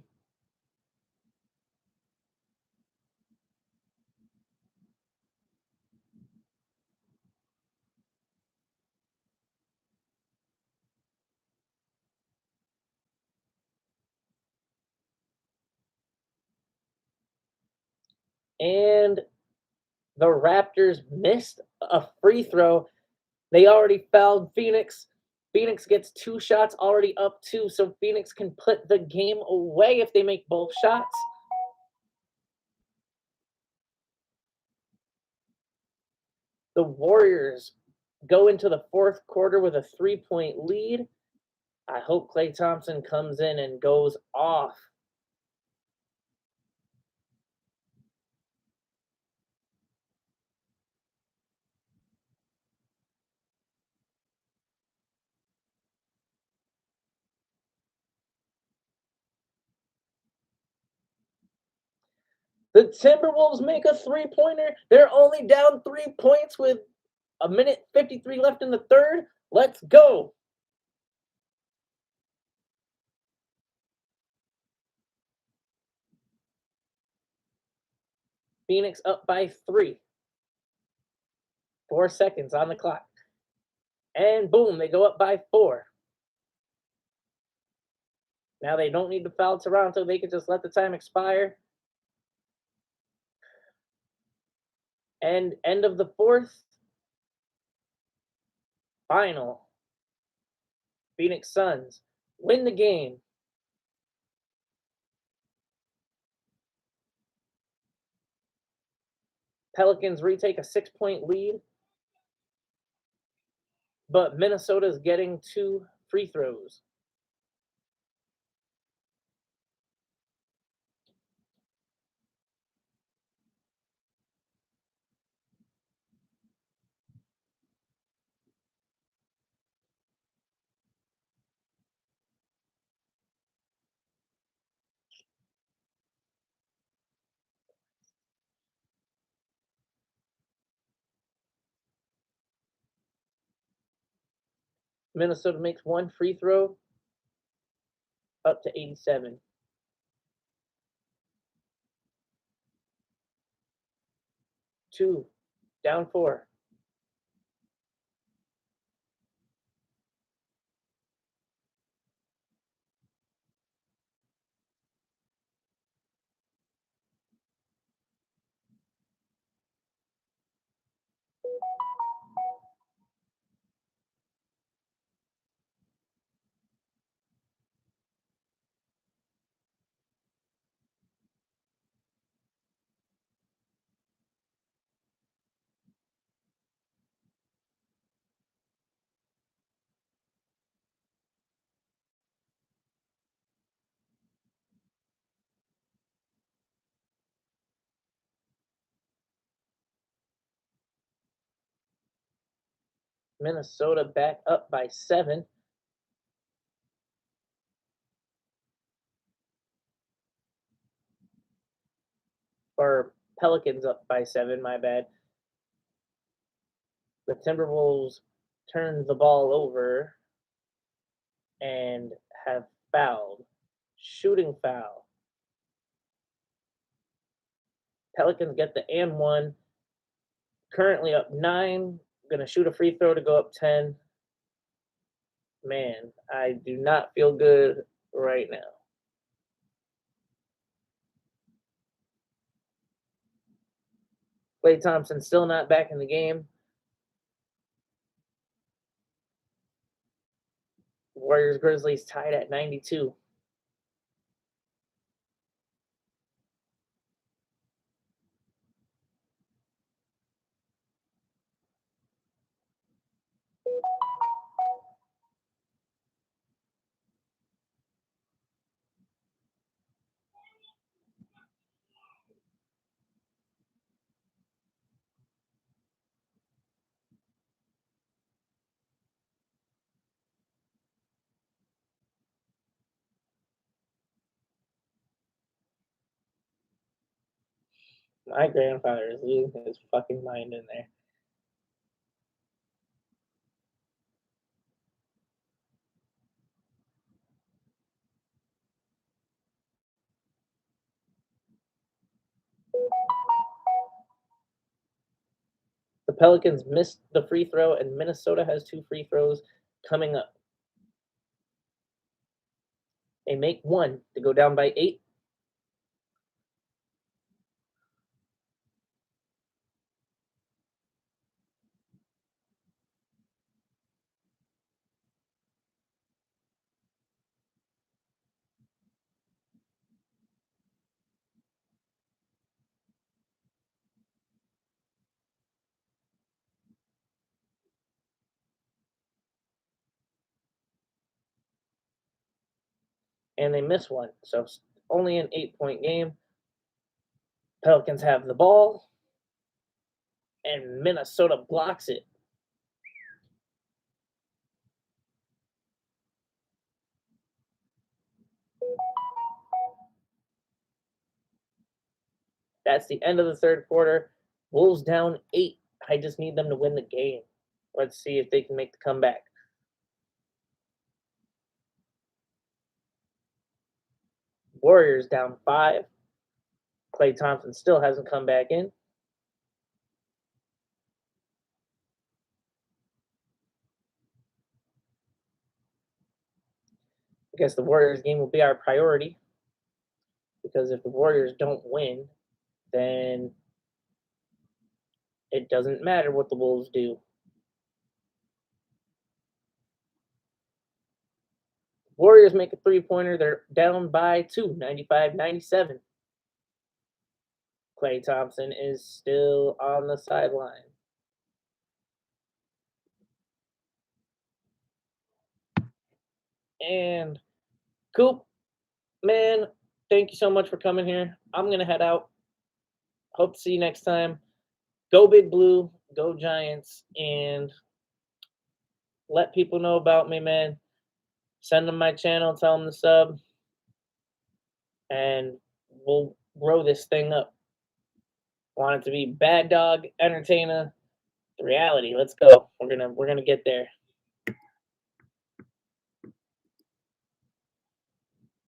Speaker 1: And the Raptors missed a free throw. They already fouled Phoenix. Phoenix gets 2 shots, already up 2, so Phoenix can put the game away if they make both shots. The Warriors go into the fourth quarter with a 3-point lead. I hope Klay Thompson comes in and goes off. The Timberwolves make a 3-pointer. They're only down 3 points with a minute 53 left in the third. Let's go. Phoenix up by 3. 4 seconds on the clock. And boom, they go up by 4. Now they don't need to foul Toronto. They can just let the time expire. And end of the fourth. Final. Phoenix Suns win the game. Pelicans retake a 6-point lead. But Minnesota's getting 2 free throws. Minnesota makes 1 free throw, up to 87. Two, down 4. Minnesota back up by 7. or Pelicans up by 7, my bad. The Timberwolves turned the ball over and have fouled. Shooting foul. Pelicans get the and 1. Currently up 9. Gonna shoot a free throw to go up 10. Man, I do not feel good right now. Klay Thompson still not back in the game. Warriors Grizzlies tied at 92. My grandfather is losing his fucking mind in there. The Pelicans missed the free throw, and Minnesota has 2 free throws coming up. They make 1 to go down by 8. And they miss 1. So it's only an 8-point game. Pelicans have the ball, and Minnesota blocks it. That's the end of the third quarter. Wolves down 8. I just need them to win the game. Let's see if they can make the comeback. Warriors down 5. Klay Thompson still hasn't come back in. I guess the Warriors game will be our priority, because if the Warriors don't win, then it doesn't matter what the Wolves do. Warriors make a 3-pointer. They're down by 2, 95-97. Klay Thompson is still on the sideline. And Coop, man, thank you so much for coming here. I'm going to head out. Hope to see you next time. Go Big Blue, go Giants, and let people know about me, man. Send them my channel, tell them to sub, and we'll grow this thing up. Want it to be Bad Dog Entertainer, the reality. Let's go. We're gonna get there.